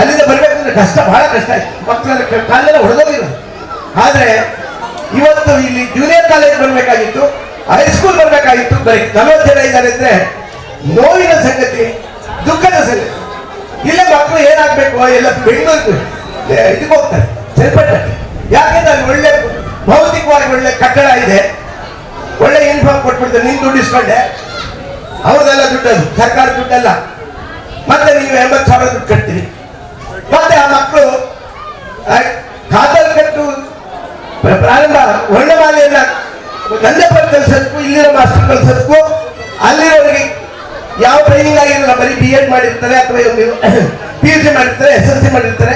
ಅಲ್ಲಿಂದ ಬರ್ಬೇಕಂದ್ರೆ ಕಷ್ಟ, ಬಹಳ ಕಷ್ಟ ಆಯ್ತು. ಮಕ್ಕಳೆಲ್ಲ ಕಾಲೆಲ್ಲ ಹೊಡೆದೋಗಿರೋದು. ಆದ್ರೆ ಇವತ್ತು ಇಲ್ಲಿ ಜೂನಿಯರ್ ಕಾಲೇಜ್ ಬರ್ಬೇಕಾಗಿತ್ತು, ಹೈಸ್ಕೂಲ್ ಬರ್ಬೇಕಾಗಿತ್ತು, ಬರೀ 40 ಜನ ಇದ್ದಾರೆ ಅಂದ್ರೆ ನೋವಿನ ಸಂಗತಿ, ದುಃಖದ ಸಂಗತಿ. ಇಲ್ಲೇ ಮಕ್ಕಳು ಏನಾಗ್ಬೇಕು, ಎಲ್ಲ ಬೆಂಗಳೂರು ಇದಕ್ಕೆ ಹೋಗ್ತಾರೆ ಚನ್ನಪಟ್ಟಣಕ್ಕೆ. ಯಾಕೆಂದ್ರೆ ಅಲ್ಲಿ ಒಳ್ಳೆ ಭೌತಿಕವಾಗಿ ಒಳ್ಳೆ ಕಟ್ಟಡ ಇದೆ, ಒಳ್ಳೆ ಯೂನಿಫಾರ್ಮ್ ಕೊಟ್ಬಿಡ್ತಾರೆ. ನೀನು ದುಡ್ಡು ಇಸ್ಕೊಂಡೆ, ಅವ್ರದೆಲ್ಲ ದುಡ್ಡದು, ಸರ್ಕಾರ ದುಡ್ಡಲ್ಲ. ಮತ್ತೆ ನೀವು 80,000 ದುಡ್ಡು ಕಟ್ತೀರಿ. ಮತ್ತೆ ಆ ಮಕ್ಕಳು ಖಾತರಿ ಕಟ್ಟು ಪ್ರಾರಂಭ ವರ್ಣಮಾಲೆಯನ್ನ ನಂದಪುರ ಕಲಿಸೋದಕ್ಕೂ, ಇಲ್ಲಿರೋ ಮಾಸ್ಟರ್ ಕಲಿಸೋದಕ್ಕೂ, ಅಲ್ಲಿರೋರಿಗೆ ಯಾವ ಟ್ರೈನಿಂಗ್ ಆಗಿರಲ್ಲ, ಬರೀ BEd ಮಾಡಿರ್ತಾರೆ ಅಥವಾ PUC ಮಾಡಿರ್ತಾರೆ, SSLC ಮಾಡಿರ್ತಾರೆ,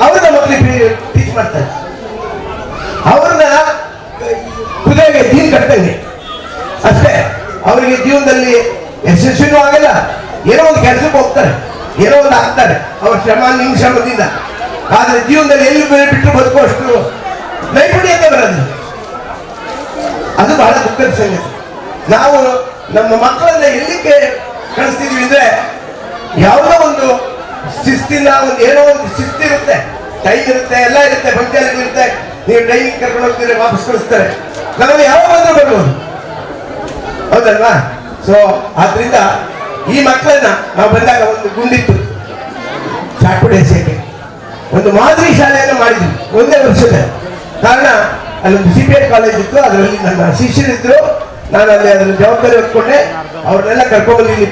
ಅವ್ರನ್ನ ಮಕ್ಕಳಿಗೆ ಟೀಚ್ ಮಾಡ್ತಾರೆ. ಅವ್ರನ್ನ ಕುದುರೆಗೆ ಜೀನ್ ಕಟ್ಟಂಗೆ ಅಷ್ಟೇ. ಅವರಿಗೆ ಜೀವನದಲ್ಲಿ ಯಶಸ್ವಿನೂ ಆಗಲ್ಲ, ಏನೋ ಒಂದು ಕೆಲಸಕ್ಕೆ ಹೋಗ್ತಾರೆ, ಏನೋ ಒಂದು ಆಗ್ತಾರೆ ಅವ್ರ ಶ್ರಮ, ನಿಮ್ಮ ಶ್ರಮದಿಂದ. ಆದ್ರೆ ಜೀವನದಲ್ಲಿ ಎಲ್ಲಿ ಬಿಟ್ಟು ಬದುಕುವಷ್ಟು ನೈಪುಣ್ಯತೆ ಬರೋದು, ಅದು ಬಹಳ ದುಃಖದ ಸಂಗತಿ. ನಾವು ನಮ್ಮ ಮಕ್ಕಳನ್ನ ಎಲ್ಲಿಗೆ ಕಳಿಸ್ತಿದ್ವಿ ಅಂದ್ರೆ, ಯಾವುದೋ ಒಂದು ಶಿಸ್ತಿನ ಒಂದು ಏನೋ ಒಂದು ಶಿಸ್ತಿರುತ್ತೆ, ಟೈಮ್ ಇರುತ್ತೆ, ಎಲ್ಲ ಇರುತ್ತೆ, ಪಂಚಾಯತ್ ಇರುತ್ತೆ. ನೀವು ಟ್ರೈನಿಂಗ್ ಕರ್ಕೊಂಡು ಹೋಗ್ತೀರಿ, ವಾಪಸ್ ಕಳಿಸ್ತಾರೆ. ನಮಗೆ ಯಾವ ಬಂದ್ರು ಬರ್ಬೋದು, ಹೌದಲ್ವಾ? ಸೊ ಆದ್ರಿಂದ ಈ ಮಕ್ಕಳನ್ನ ನಾವು ಬಂದಾಗ ಒಂದು ಗುಂಡಿತ್ತು ಚಾಟ್ಪುಡಿ ಎಸೆಯಕ್ಕೆ, ಒಂದು ಮಾದರಿ ಶಾಲೆಯನ್ನು ಮಾಡಿದ್ವಿ 1ನೇ ವರ್ಷದ. ಕಾರಣ ಅಲ್ಲೊಂದು CPI ಕಾಲೇಜ್ ಇತ್ತು, ಅದರಲ್ಲಿ ನನ್ನ ಶಿಷ್ಯರಿದ್ರು, ನಾನು ಅಲ್ಲಿ ಅದರ ಜವಾಬ್ದಾರಿ ಹೊತ್ಕೊಂಡೆ. ಅವ್ರನ್ನೆಲ್ಲ ಕರ್ಕೊಂಡ್ಬಂದು ಇಲ್ಲಿ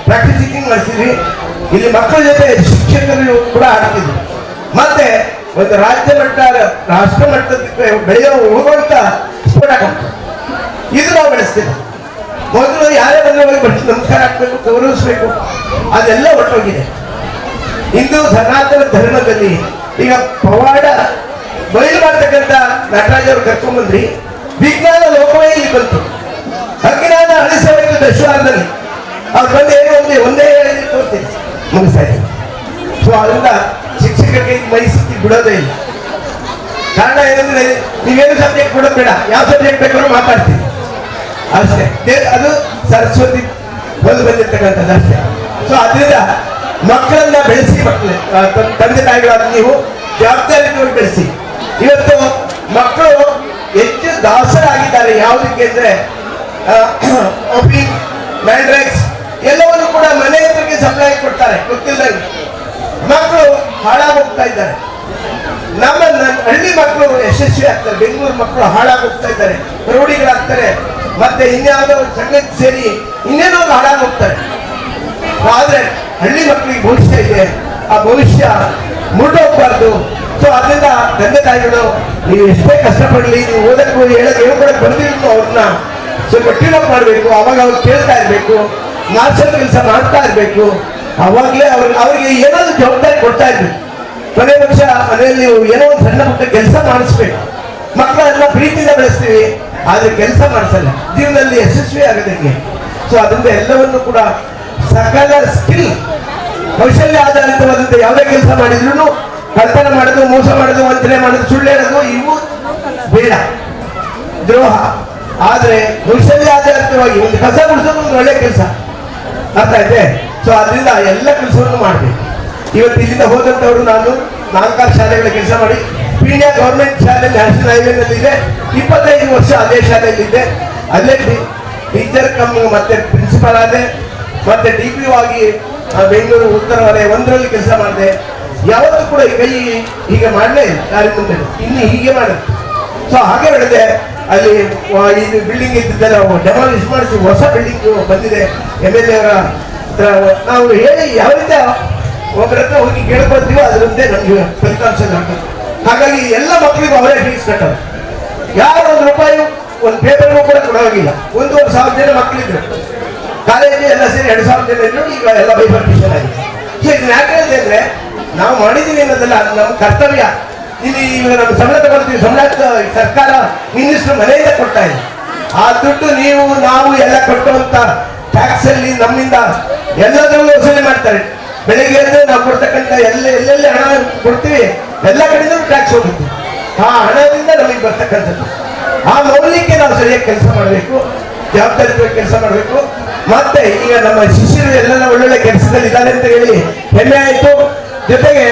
ಪ್ರಾಕ್ಟೀಸ್ ಟೀಚಿಂಗ್ ಮಾಡಿಸಿದ್ವಿ. ಇಲ್ಲಿ ಮಕ್ಕಳ ಜೊತೆ ಶಿಕ್ಷಕರು ಕೂಡ ಆಡ್ತಿದ್ರು. ಮತ್ತೆ ಒಂದು ರಾಜ್ಯ ಮಟ್ಟ, ರಾಷ್ಟ್ರ ಮಟ್ಟಕ್ಕೆ ಬೆಳೆಯೋ ಹೋಗುವಂತ ಸ್ಫೋಟ ಇದು ನಾವು ಬೆಳೆಸ್ತೇವೆ. ಮೊದಲು ಯಾರೇ ಬಂದ್ರೆ ನಮಸ್ಕಾರ ಹಾಕ್ಬೇಕು, ಗೌರವಿಸ್ಬೇಕು, ಅದೆಲ್ಲ ಹೊರಟೋಗಿದೆ. ಹಿಂದೂ ಸನಾತನ ಧರ್ಮದಲ್ಲಿ ಈಗ ಪವಾಡ ಬಯಲು ಮಾಡ್ತಕ್ಕಂಥ ನಟರಾಜ್ ಅವರು ಕರ್ಕೊಂಡ್ಬಂದ್ರಿ. ವಿಜ್ಞಾನ ಲೋಕವೇ ಇಲ್ಲಿ ಬಂತು, ಅಜ್ಞಾನ ಅಳಿಸಬೇಕು ದಶವಾರದಲ್ಲಿ. ಅವ್ರು ಬಂದು ಏನೋ ಒಂದೇ ತೋರ್ತೀನಿ ಮುಗಿಸ್ತಾ ಇದ್ದೀನಿ. ಸೊ ಅದರಿಂದ ಶಿಕ್ಷಕರಿಗೆ ಮೈಸೂರಿಗೆ ಬಿಡೋದೇ ಇಲ್ಲ. ಕಾರಣ ಏನಂದ್ರೆ, ನೀವೇನು ಸಬ್ಜೆಕ್ಟ್ ಬಿಡೋದು ಬೇಡ, ಯಾವ ಸಬ್ಜೆಕ್ಟ್ ಬೇಕಾದ್ರೂ ಮಾತಾಡ್ತೀವಿ ಅಷ್ಟೇ. ಅದು ಸರಸ್ವತಿ ಬಂದು ಬಂದಿರ್ತಕ್ಕಂಥದ್ದು ಅಷ್ಟೇ. ಸೊ ಅದರಿಂದ ಮಕ್ಕಳನ್ನ ಬೆಳೆಸಿ, ಮಕ್ಕಳು ತಂದೆ ತಾಯಿಗಳಾದ ನೀವು ಜವಾಬ್ದಾರಿಯನ್ನು ಬೆಳೆಸಿ. ಇವತ್ತು ಮಕ್ಕಳು ಹೆಚ್ಚು ದಾಸರಾಗಿದ್ದಾರೆ. ಯಾವುದಕ್ಕೆ ಅಂದ್ರೆ ಮ್ಯಾಂಡ್ರೈಕ್ಸ್ ಎಲ್ಲವನ್ನು ಕೂಡ ಮನೆ ಹತ್ರಕ್ಕೆ ಸಪ್ಲೈ ಕೊಡ್ತಾರೆ, ಗೊತ್ತಿಲ್ಲದಂಗೆ ಮಕ್ಕಳು ಹಾಳಾಗೋಗ್ತಾ ಇದ್ದಾರೆ. ನಮ್ಮ ಹಳ್ಳಿ ಮಕ್ಕಳು ಯಶಸ್ವಿ ಆಗ್ತಾರೆ, ಬೆಂಗಳೂರು ಮಕ್ಕಳು ಹಾಳಾಗೋಗ್ತಾ ಇದ್ದಾರೆ, ರೌಡಿಗಳಾಗ್ತಾರೆ, ಮತ್ತೆ ಇನ್ಯಾವುದೋ ಸಂಗತಿ ಸೇರಿ ಇನ್ನೇನೋ ಹಾಳಾಗೋಗ್ತಾರೆ. ಆದ್ರೆ ಹಳ್ಳಿ ಮಕ್ಕಳಿಗೆ ಭವಿಷ್ಯ ಇದೆ, ಆ ಭವಿಷ್ಯ ಮುರಿದೋಗ್ಬಾರ್ದು. ಸೊ ಅದರಿಂದ ತಂದೆ ತಾಯಿಗಳು ನೀವು ಎಷ್ಟೇ ಕಷ್ಟಪಡಲಿ, ನೀವು ಓದಕ್ಕೂ ಹೇಳ್ಕೊಡಕ್ಕೆ ಬಂದಿರೋ ಅವ್ರನ್ನ ಸ್ವಲ್ಪ ಟ್ಯೂನಪ್ ಮಾಡಬೇಕು. ಅವಾಗ ಅವ್ರು ಕೇಳ್ತಾ ಇರಬೇಕು, ಮಾರ್ಷಲ್ ಕೆಲಸ ಮಾಡ್ತಾ ಇರಬೇಕು. ಅವಾಗಲೇ ಅವ್ರಿಗೆ ಏನಾದ್ರು ಜವಾಬ್ದಾರಿ ಕೊಡ್ತಾ ಇರ್ಬೇಕು. ಕೊನೆ ಪಕ್ಷ ಮನೆಯಲ್ಲಿ ನೀವು ಏನೋ ಒಂದು ಸಣ್ಣ ಪುಟ್ಟ ಕೆಲಸ ಮಾಡಿಸ್ಬೇಕು. ಮಕ್ಕಳೆಲ್ಲ ಪ್ರೀತಿಯಿಂದ ಬೆಳೆಸ್ತೀವಿ, ಆದ್ರೆ ಕೆಲಸ ಮಾಡಿಸಲ್ಲ, ಜೀವನದಲ್ಲಿ ಯಶಸ್ವಿ ಆಗೋದಕ್ಕೆ. ಸೊ ಅದರಿಂದ ಎಲ್ಲವನ್ನು ಕೂಡ ಸಕಲ ಸ್ಕಿಲ್, ಕೌಶಲ್ಯ ಆಧಾರಿತವಾದಂಥ ಯಾವುದೇ ಕೆಲಸ ಮಾಡಿದ್ರು, ಕಳ್ತನ ಮಾಡೋದು, ಮೋಸ ಮಾಡೋದು, ವಂಚನೆ ಮಾಡೋದು, ಸುಳ್ಳು ಹೇಳೋದು ಇವು ಬೇಡ, ದ್ರೋಹ. ಆದ್ರೆ ಕೌಶಲ್ಯ ಆಧಾರಿತವಾಗಿ ಒಂದು ಕಸ ಗುಡಿಸೋದು ಒಂದು ಒಳ್ಳೆ ಕೆಲಸ, ಅರ್ಥ ಆಯ್ತೆ? ಸೊ ಅದರಿಂದ ಎಲ್ಲ ಕೆಲಸವನ್ನು ಮಾಡಬೇಕು. ಇವತ್ತು ಇಲ್ಲಿಂದ ಹೋದಂಥವ್ರು, ನಾನು 4 ಶಾಲೆಗಳ ಕೆಲಸ ಮಾಡಿ, ಪೀಣ್ಯ ಗೌರ್ಮೆಂಟ್ ಶಾಲೆ ನ್ಯಾಷನಲ್ ಹೈವೇನಲ್ಲಿ ಇದೆ, 25 ವರ್ಷ ಅದೇ ಶಾಲೆಯಲ್ಲಿದ್ದೆ. ಅಲ್ಲೇ ಟೀಚರ್ ಕಮ್ ಮತ್ತೆ ಪ್ರಿನ್ಸಿಪಾಲ್ ಆದೆ. ಮತ್ತೆ DPO ಆಗಿ ಬೆಂಗಳೂರು ಉತ್ತರ ವಲಯ 1ರಲ್ಲಿ ಕೆಲಸ ಮಾಡಿದೆ. ಯಾವತ್ತೂ ಕೂಡ ಕೈ ಹೀಗೆ ಮಾಡಲೇ ಇಲ್ಲ, ದಾರಿ ಮುಂದೆ ಇನ್ನು ಹೀಗೆ ಮಾಡೋದು. ಸೊ ಹಾಗೆ ಬೆಳೆದೆ. ಅಲ್ಲಿ ಇದು ಬಿಲ್ಡಿಂಗ್ ಇದ್ದಿದ್ದೆಲ್ಲ ಡೆಮಾಲಿಷ್ ಮಾಡಿಸಿ ಹೊಸ ಬಿಲ್ಡಿಂಗ್ ಬಂದಿದೆ. MLA ಅವರ ಹತ್ರ ನಾವು ಹೇಳಿ ಯಾವ ರೀತಿ ಒಬ್ಬರ ಹತ್ರ ಹೋಗಿ ಕೇಳ್ಕೊಳ್ತೀವೋ ಅದರಂತೆ ನಮಗೆ ಫಲಿತಾಂಶ ಆಗ್ತದೆ. ಹಾಗಾಗಿ ಎಲ್ಲ ಮಕ್ಕಳಿಗೂ ಅವರೇ ಫೀಸ್ ಕಟ್ಟೋದು. ಯಾರು ₹1 ಒಂದು ಪೇಪರ್ಗೂ ಕೂಡ ಕೊಡೋಗಿಲ್ಲ. 1,500 ಜನ ಮಕ್ಕಳಿದ್ರು ಕಾಲೇಜು, ಎಲ್ಲ ಸೇರಿ 2,000 ಜನ ಇದ್ರು. ಈಗ ಎಲ್ಲ ಬೈಫರ್ಕೇಷನ್ ಆಗಿದೆ. ಸೊ ಇದನ್ನ ಯಾಕೆ ಹೇಳಿದೆ ಅಂದ್ರೆ, ನಾವು ಮಾಡಿದೀವಿ ಅನ್ನೋದಲ್ಲ, ಅದು ನಮ್ಮ ಕರ್ತವ್ಯ. ಇಲ್ಲಿ ಈಗ ನಮ್ಮ ಸಂಬಳ ತಗೊಳ್ತೀವಿ, ಸಂಬಳ ಸರ್ಕಾರ ಮಿನಿಸ್ಟರ್ ಮನೆಯಿಂದ ಕೊಡ್ತಾ ಇದೆ. ಆ ದುಡ್ಡು ನೀವು ನಾವು ಎಲ್ಲ ಕೊಟ್ಟುವಂತ ಟ್ಯಾಕ್ಸ್ ಅಲ್ಲಿ ನಮ್ಮಿಂದ ಎಲ್ಲದರಲ್ಲೂ ವಸೂಲಿ ಮಾಡ್ತಾರೆ. ಬೆಳಿಗ್ಗೆ ಅಂದ್ರೆ ನಾವು ಕೊಡ್ತಕ್ಕಂಥ ಎಲ್ಲೆಲ್ಲಿ ಹಣ ಕೊಡ್ತೀವಿ, ಎಲ್ಲ ಕಡೆಯಿಂದ ಟ್ಯಾಕ್ಸ್ ಹೋಗುತ್ತೆ. ಆ ಹಣದಿಂದ ನಮಗೆ ಬರ್ತಕ್ಕಂಥದ್ದು. ಆ ಮೌಲ್ಯಕ್ಕೆ ನಾವು ಸರಿಯಾಗಿ ಕೆಲಸ ಮಾಡಬೇಕು, ಜವಾಬ್ದಾರಿ ಕೆಲಸ ಮಾಡಬೇಕು. ಮತ್ತೆ ಈಗ ನಮ್ಮ ಶಿಷ್ಯರು ಎಲ್ಲೆಲ್ಲ ಒಳ್ಳೊಳ್ಳೆ ಕೆಲಸದಲ್ಲಿ ಇದ್ದಾರೆ ಅಂತ ಹೇಳಿ ಹೆಮ್ಮೆ ಆಯಿತು. ಜೊತೆಗೆ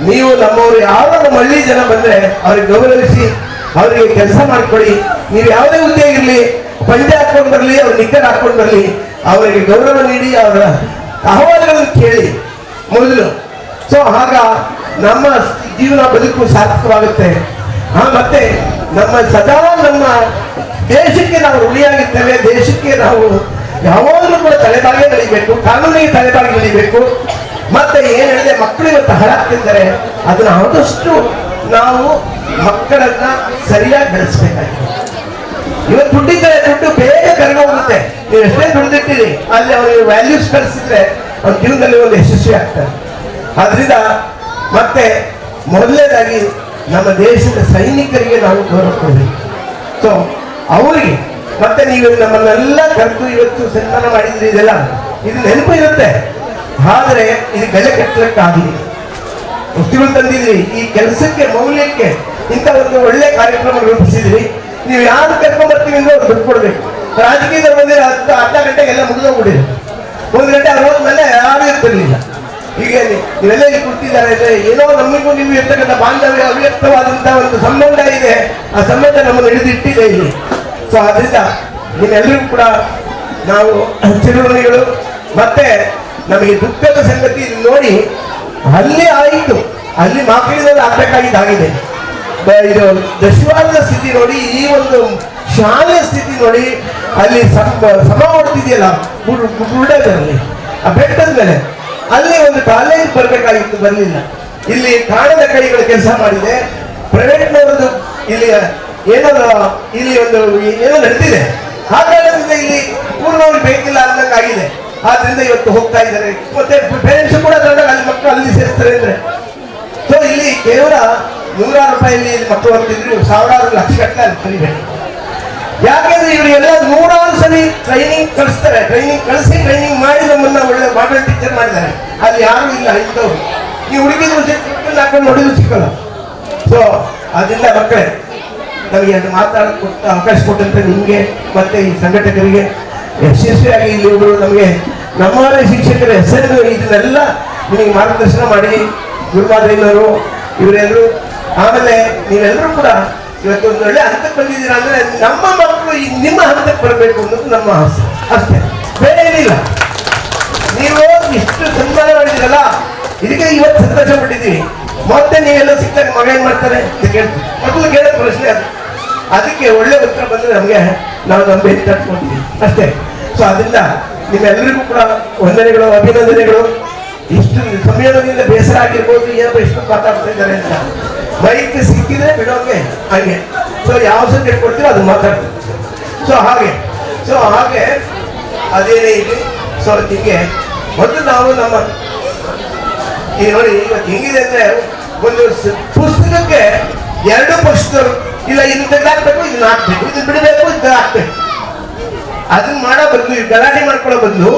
ನೀವು ನಮ್ಮವರು ಯಾರೋ ನಮ್ಮ ಹಳ್ಳಿ ಜನ ಬಂದ್ರೆ ಅವ್ರಿಗೆ ಗೌರವಿಸಿ ಅವರಿಗೆ ಕೆಲಸ ಮಾಡಿಕೊಡಿ. ನೀವು ಯಾವುದೇ ಹುದ್ದೆ ಇರಲಿ, ಪಂಚೆ ಹಾಕೊಂಡು ಬರಲಿ, ಅವ್ರ ನಿಕ್ಕರ್ ಹಾಕೊಂಡು ಬರಲಿ, ಅವರಿಗೆ ಗೌರವ ನೀಡಿ ಅವರ ಅಹವಾಲುಗಳನ್ನು ಕೇಳಿ ಮೊದಲು. ಸೊ ಆಗ ನಮ್ಮ ಜೀವನ ಬದುಕು ಸಾರ್ಥಕವಾಗುತ್ತೆ. ಮತ್ತೆ ನಮ್ಮ ಸದಾ ನಮ್ಮ ದೇಶಕ್ಕೆ ನಾವು ಋಣಿಯಾಗಿರ್ತೇವೆ. ದೇಶಕ್ಕೆ ನಾವು ಯಾವಾಗಲೂ ಕೂಡ ತಲೆಬಾಗಿ ನಡೀಬೇಕು, ಕಾನೂನಿಗೆ ತಲೆಬಾಗಿ ನಡೀಬೇಕು. ಮತ್ತೆ ಏನ್ ಹೇಳಿದೆ, ಮಕ್ಕಳು ಇವತ್ತು ಹಾಳಾಗ್ತಿದ್ದಾರೆ, ಅದನ್ನ ಆದಷ್ಟು ನಾವು ಮಕ್ಕಳನ್ನ ಸರಿಯಾಗಿ ಬೆಳೆಸ್ಬೇಕಾಗಿದೆ. ಇವತ್ತು ದುಡ್ಡಿದ್ದರೆ ದುಡ್ಡು ಬೇಗ ಕರಗೋಗುತ್ತೆ. ನೀವು ಎಷ್ಟೇ ದುಡ್ಡಿಟ್ಟಿರಿ, ಅಲ್ಲಿ ಅವನಿಗೆ ವ್ಯಾಲ್ಯೂಸ್ ಕಲಿಸಿದ್ರೆ ಅವ್ನ ಜೀವನದಲ್ಲಿ ಒಂದು ಯಶಸ್ವಿ ಆಗ್ತಾರೆ. ಆದ್ರಿಂದ ಮತ್ತೆ ಮೊದಲನೇದಾಗಿ ನಮ್ಮ ದೇಶದ ಸೈನಿಕರಿಗೆ ನಾವು ಗೌರವ ಕೊಡಬೇಕು. ಸೊ ಅವರಿಗೆ ಮತ್ತೆ ನೀವು ನಮ್ಮನ್ನೆಲ್ಲ ಕರೆದು ಇವತ್ತು ಸನ್ಮಾನ ಮಾಡಿದ್ರಿ, ಇದೆಲ್ಲ ಇದು ನೆನಪು ಇರುತ್ತೆ. ಆದರೆ ಇದು ಬೆಲೆ ಕಟ್ಟಲಿಕ್ಕಾಗಲಿ ವಸ್ತುಗಳು ತಂದಿದ್ರಿ, ಈ ಕೆಲಸಕ್ಕೆ ಮೌಲ್ಯಕ್ಕೆ ಇಂಥ ಒಂದು ಒಳ್ಳೆ ಕಾರ್ಯಕ್ರಮ ರೂಪಿಸಿದ್ರಿ. ನೀವು ಯಾರು ಕರ್ಕೊಂಡ್ ಬರ್ತೀವಿ ಅಂದ್ರೆ ಅವ್ರು ದುಡ್ಡು ಕೊಡ್ಬೇಕು. ರಾಜಕೀಯದಲ್ಲಿ ಬಂದಿರೋ ಅರ್ಧ ಗಂಟೆಗೆಲ್ಲ ಮುಗಿದೋಗ್ಬಿಟ್ಟಿದೆ. 1 ಗಂಟೆ ಹೋದ್ಮೇಲೆ ಯಾರು ಇರ್ತಿರ್ಲಿಲ್ಲ. ಈಗ ನೀವೆಲ್ಲ ಇಲ್ಲಿ ಕೂತಿದ್ದಾರೆ ಅಂದ್ರೆ ಏನೋ ನಮಗೂ ನೀವು ಇರ್ತಕ್ಕಂಥ ಬಾಂಧವ್ಯ, ಅವ್ಯಕ್ತವಾದಂತಹ ಒಂದು ಸಂಬಂಧ ಇದೆ. ಆ ಸಂಬಂಧ ನಮ್ಮನ್ನು ಹಿಡಿದಿಟ್ಟಿದೆ ಇಲ್ಲಿ. ಸೊ ಆದ್ರಿಂದ ನೀವೆಲ್ಲರಿಗೂ ಕೂಡ ನಾವು ಚಿರುಣಿಗಳು. ಮತ್ತೆ ನಮಗೆ ದುಃಖದ ಸಂಗತಿ ನೋಡಿ, ಅಲ್ಲಿ ಆಯಿತು, ಅಲ್ಲಿ ಮಕ್ಕಳಿನಲ್ಲಿ ಆಗ್ಬೇಕಾಗಿದ್ದಾಗಿದೆ. ಇದು ದಶವಾರದ ಸ್ಥಿತಿ ನೋಡಿ, ಈ ಒಂದು ಶಾಲೆಯ ಸ್ಥಿತಿ ನೋಡಿ, ಅಲ್ಲಿ ಸಮ ಮಾಡ್ತಿದೆಯಲ್ಲ ಗುಡ್ಡದಲ್ಲಿ, ಆ ಬೆಟ್ಟದ ಮೇಲೆ ಅಲ್ಲಿ ಒಂದು ಕಾಲೇಜ್ ಬರ್ಬೇಕಾಗಿತ್ತು, ಬರಲಿಲ್ಲ. ಇಲ್ಲಿ ಕಾಣದ ಕೈಗಳು ಕೆಲಸ ಮಾಡಿದೆ. ಪ್ರೈವೇಟ್ನವರದ್ದು ಇಲ್ಲಿ ಏನೋ ಇಲ್ಲಿ ಒಂದು ಏನೋ ನಡೆದಿದೆ. ಆ ಕಾರಣದಿಂದ ಇಲ್ಲಿ ಪೂರ್ಣವಾಗಿ ಬೇಕಿಲ್ಲ ಅನ್ನೋಕ್ಕಾಗಿದೆ. ಆದ್ರಿಂದ ಇವತ್ತು ಹೋಗ್ತಾ ಇದ್ದಾರೆ. ಮತ್ತೆ ಪೇರೆಂಟ್ಸ್ ಕೂಡ ಅಲ್ಲಿ ಮಕ್ಕಳು ಅಲ್ಲಿ ಸೇರ್ತಾರೆ ಅಂದ್ರೆ. ಸೊ ಇಲ್ಲಿ ಕೇವಲ 100 ರೂಪಾಯಿಯಲ್ಲಿ ಮಕ್ಕಳು ಹೋಗ್ತಿದ್ರು, ಸಾವಿರಾರು ಲಕ್ಷ ಗಟ್ಟಲೆ ಅಲ್ಲಿ ಕಲಿಬೇಕು. ಯಾಕೆಂದ್ರೆ ಇವರಿಗೆಲ್ಲ 100 ಸಲ ಟ್ರೈನಿಂಗ್ ಕಳಿಸ್ತಾರೆ. ಟ್ರೈನಿಂಗ್ ಮಾಡಿ ನಮ್ಮನ್ನ ಒಳ್ಳೆ ಮಾಡೆಲ್ ಟೀಚರ್ ಮಾಡಿದ್ದಾರೆ. ಅಲ್ಲಿ ಯಾರು ಇಲ್ಲ ಇಂಥವ್ರು. ನೀವು ಹುಡುಗಿದ್ರು ಹಾಕೊಂಡು ನೋಡಿದ್ರು ಸಿಕ್ಕಲ್ಲ. ಸೊ ಅದರಿಂದ ಮಕ್ಕಳೇ, ನಮಗೆ ಅದು ಮಾತಾಡೋಕ್ಕೆ ಅವಕಾಶ ಕೊಟ್ಟಂತೆ ನಿಮಗೆ ಮತ್ತೆ ಈ ಸಂಘಟಕರಿಗೆ ಯಶಸ್ವಿಯಾಗಿ ಇಲ್ಲಿ ಒಬ್ಬರು ನಮಗೆ ನಮ್ಮವರೇ ಶಿಕ್ಷಕರ ಹೆಸರು ಇದನ್ನೆಲ್ಲ ನಿಮಗೆ ಮಾರ್ಗದರ್ಶನ ಮಾಡಿ ಗುರುಮಾದಯ್ಯನವರು ಇವರೆಲ್ಲರೂ, ಆಮೇಲೆ ನೀವೆಲ್ಲರೂ ಕೂಡ ಇವತ್ತು ಒಂದು ಒಳ್ಳೆ ಹಂತಕ್ಕೆ ಬಂದಿದ್ದೀರಾ ಅಂದ್ರೆ ನಮ್ಮ ಮಕ್ಕಳು ನಿಮ್ಮ ಹಂತಕ್ಕೆ ಬರಬೇಕು ಅನ್ನೋದು ನಮ್ಮ ಆಸೆ ಅಷ್ಟೇ, ಬೇರೆ ಏನಿಲ್ಲ. ನೀವು ಇಷ್ಟು ಸನ್ಮಾನ ಮಾಡಿದ್ದೀರಲ್ಲ, ಇದಕ್ಕೆ ಇವತ್ತು ಸಂತೋಷ ಪಟ್ಟಿದ್ದೀವಿ. ಮತ್ತೆ ನೀವೆಲ್ಲ ಸಿಕ್ಕಾಗ ಮಗ ಏನ್ ಮಾಡ್ತಾರೆ ಅಂತ ಕೇಳ್ತೀವಿ. ಮೊದಲು ಕೇಳೋ ಪ್ರಶ್ನೆ ಅದು. ಅದಕ್ಕೆ ಒಳ್ಳೆ ಉತ್ತರ ಬಂದ್ರೆ ನಮಗೆ ನಾವು ನಮ್ಮ ಬೆನ್ನು ತಟ್ಕೊಳ್ತೀವಿ ಅಷ್ಟೇ. ಸೊ ಅದರಿಂದ ನಿಮ್ಮೆಲ್ಲರಿಗೂ ಕೂಡ ವಂದನೆಗಳು, ಅಭಿನಂದನೆಗಳು. ಇಷ್ಟು ಸಂಯಮದಿಂದ ಬೇಸರ ಆಗಿರ್ಬೋದು, ಏನಪ್ಪ ಇಷ್ಟು ಮಾತಾಡ್ತಾ ಇದ್ದಾರೆ ಅಂತ. ಮೈಕ್ ಸಿಕ್ಕಿದ್ರೆ ಬಿಡೋಕೆ ಹಾಗೆ. ಸೊ ಯಾವ ಸಬ್ಜೆಕ್ಟ್ ಕೊಡ್ತೀವೋ ಅದು ಮಾತಾಡ್ತೀವಿ. ಸೊ ಹಾಗೆ ಅದೇನೇ ಇದೆ. ಸೊ ಹೀಗೆ ಮೊದಲು ನಾವು ನಮ್ಮ ಈ ನೋಡಿ ಇವತ್ತು ಹೆಂಗಿದೆ ಅಂದ್ರೆ, ಒಂದು ಪುಸ್ತಕಕ್ಕೆ 2 ಪಕ್ಷದವರು ಇಲ್ಲ, ಇದನ್ನ ತೆಗೆದಾಕ್ಬೇಕು, ಇದನ್ನ ಹಾಕ್ಬೇಕು, ಇದನ್ನ ಬಿಡಬೇಕು, ಇದನ್ನ ಹಾಕ್ಬೇಕು. ಅದನ್ನ ಮಾಡೋ ಬದಲು, ಗಲಾಟೆ ಮಾಡ್ಕೊಳ್ಳೋ ಬದಲು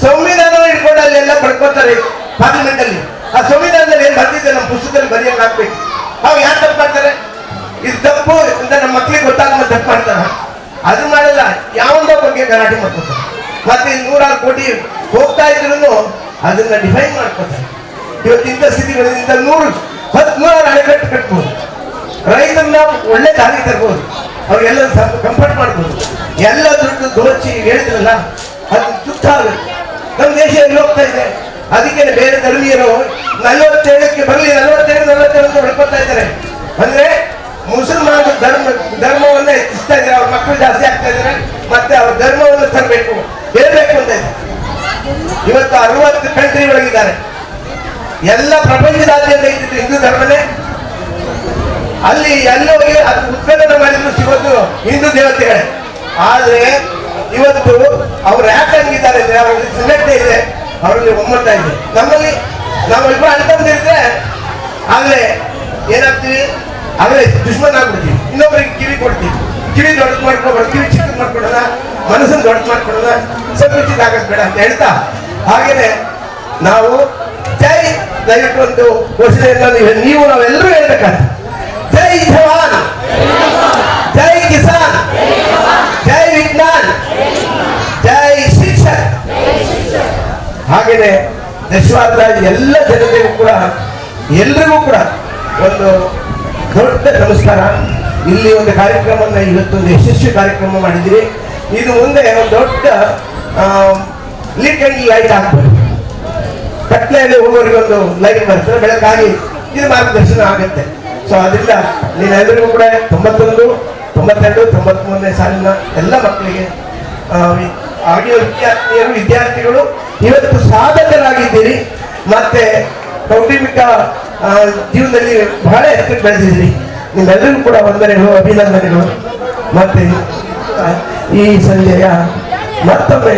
ಸಂವಿಧಾನ ಇಟ್ಕೊಂಡು ಅಲ್ಲೆಲ್ಲ ಪಡ್ಕೋತಾರೆ ಪಾರ್ಲಿಮೆಂಟ್ ಅಲ್ಲಿ. ಆ ಸಂವಿಧಾನದಲ್ಲಿ ಏನ್ ಬರ್ತಿದೆ ನಮ್ಮ ಪುಸ್ತಕದಲ್ಲಿ ಬರೆಯಕ್ ಹಾಕ್ಬೇಕು. ಅವ್ ಯಾರು ತಪ್ಪು ಮಾಡ್ತಾರೆ, ಇದು ತಪ್ಪು ಅಂತ ನಮ್ಮ ಮಕ್ಳಿಗೆ ಗೊತ್ತಾಗ ತಪ್ಪು ಮಾಡ್ತಾರ. ಅದು ಮಾಡಲ್ಲ, ಯಾವೊಂದೋ ಬಗ್ಗೆ ಗಲಾಟೆ ಮಾಡ್ಕೋತಾರೆ. ಮತ್ತೆ 106 ಕೋಟಿ ಹೋಗ್ತಾ ಇದ್ರು ಅದನ್ನ ಡಿಫೈನ್ ಮಾಡ್ಕೋತಾರೆ. ಇವತ್ತಿಂತ ಸ್ಥಿತಿಗಳಿಂದ 100 ಅಣೆಕಟ್ಟು ಕಟ್ಬೋದು, ರೈತರನ್ನ ಒಳ್ಳೆ ದಾರಿ ತರ್ಬೋದು, ಅವ್ರಿಗೆಲ್ಲ ಕಂಫರ್ಟ್ ಮಾಡ್ಬೋದು. ಎಲ್ಲ ದುಡ್ಡು ದೋಚಿ ಹೇಳಿದ್ರಲ್ಲ, ಅದು ದುಃಖ ಆಗುತ್ತೆ. ನಮ್ಮ ದೇಶ ಎಲ್ಲಿ ಹೋಗ್ತಾ ಇದೆ. ಅದಕ್ಕೆ ಬೇರೆ ಧರ್ಮೀಯರು 47ಕ್ಕೆ ಬರಲಿ, 47 ಹೊಡ್ಕೊತಾ ಇದ್ದಾರೆ. ಅಂದ್ರೆ ಮುಸಲ್ಮಾನ ಧರ್ಮವನ್ನ ಹೆಚ್ಚಿಸ್ತಾ ಇದ್ದಾರೆ. ಅವ್ರ ಮಕ್ಕಳು ಜಾಸ್ತಿ ಆಗ್ತಾ ಇದ್ದಾರೆ. ಮತ್ತೆ ಅವ್ರ ಧರ್ಮವನ್ನು ತರಬೇಕು, ಹೇಳ್ಬೇಕು ಅಂತ ಇದೆ. ಇವತ್ತು 60 ಕಂಟ್ರಿ ಒಳಗಿದ್ದಾರೆ. ಎಲ್ಲ ಪ್ರಪಂಚದಾದ್ಯಂತ ಇದ್ದಿದ್ದು ಹಿಂದೂ ಧರ್ಮನೇ. ಅಲ್ಲಿ ಎಲ್ಲೋಗಿ ಅದು ಉತ್ಖನನ ಮಾಡಿದ್ರು ಸಿಗೋದು ಹಿಂದೂ ದೇವತೆಗಳೇ. ಆದ್ರೆ ಇವತ್ತು ಅವ್ರು ಯಾಕೆ ಹಂಗಿದ್ದಾರೆ ಅಂದ್ರೆ, ಅವ್ರಿಗೆ ಸಂಘಟನೆ ಇದೆ, ಅವರಲ್ಲಿ ಒಮ್ಮತ ಇದೆ. ನಮ್ಮಲ್ಲಿ ನಾವು ಇಬ್ಬರು ಅನ್ಕೊಂಡಿದ್ರೆ ಆಗ್ಲೇ ಏನಾಗ್ತೀವಿ, ಆಗ್ಲೇ ದುಶ್ಮನ್ ಆಗ್ಬಿಡ್ತೀವಿ. ಇನ್ನೊಬ್ಬರಿಗೆ ಕಿವಿ ಕೊಡ್ತೀವಿ. ಕಿವಿ ದೊಡ್ಡದು ಮಾಡ್ಕೊಬಾರ್ದು, ಕಿವಿ ಚಿಕ್ಕದು ಮಾಡ್ಕೊಡೋಣ, ಮನಸ್ಸನ್ನು ದೊಡ್ಡದು ಮಾಡ್ಕೊಡೋಣ, ಸಂಕುಚಿತ ಆಗಕ್ ಬೇಡ ಅಂತ ಹೇಳ್ತಾ, ಹಾಗೇನೆ ನಾವು ಜೈ ದಯವಿಟ್ಟು ಒಂದು ಘೋಷಣೆಯನ್ನು ನೀವು ನಾವೆಲ್ಲರೂ ಹೇಳ್ಬೇಕಾದ್ರೆ, ಜೈ ಜವಾನ್, ಜೈ ಕಿಸಾನ್, ಜೈ ವಿಜ್ಞಾನ್, ಜೈ ಶಿಕ್ಷಕ್. ಹಾಗೇನೆ ದಶವಾರದ ಎಲ್ಲ ಜನತೆಗೂ ಕೂಡ ಎಲ್ರಿಗೂ ಕೂಡ ಒಂದು ದೊಡ್ಡ ನಮಸ್ಕಾರ. ಇಲ್ಲಿ ಒಂದು ಕಾರ್ಯಕ್ರಮವನ್ನು ಇವತ್ತೊಂದು ಯಶಸ್ವಿ ಕಾರ್ಯಕ್ರಮ ಮಾಡಿದ್ದೀರಿ. ಇದು ಮುಂದೆ ಒಂದು ದೊಡ್ಡ ಲೀಕ್ ಅಂಡ್ ಲೈಟ್ ಆಗ್ಬೋದು. ಕತ್ಲೆಯಲ್ಲಿ ಹೋಗೋರಿಗೆ ಒಂದು ಲೈಟ್ ಬರ್ತದೆ, ಬೆಳಕಾಗಿ ಇದು ಮಾರ್ಗದರ್ಶನ ಆಗುತ್ತೆ. ಸೊ ಅದರಿಂದ ನೀವೆಲ್ಲರಿಗೂ ಕೂಡ 91, 92, 93ನೇ ಸಾಲಿನ ಎಲ್ಲ ಮಕ್ಕಳಿಗೆ ಆಗಿನ ವಿದ್ಯಾರ್ಥಿಗಳು ಇವತ್ತು ಸಾಧಕರಾಗಿದ್ದೀರಿ. ಮತ್ತೆ ಕೌಟುಂಬಿಕ ಜೀವನದಲ್ಲಿ ಬಹಳ ಎತ್ತರಕ್ಕೆ ಬೆಳೆದಿದ್ದೀರಿ. ನಿಮ್ಮೆಲ್ಲರಿಗೂ ಕೂಡ ವಂದನೆಗಳು, ಅಭಿನಂದನೆಗಳು. ಮತ್ತೆ ಈ ಸಂಜೆಯ ಮತ್ತೊಮ್ಮೆ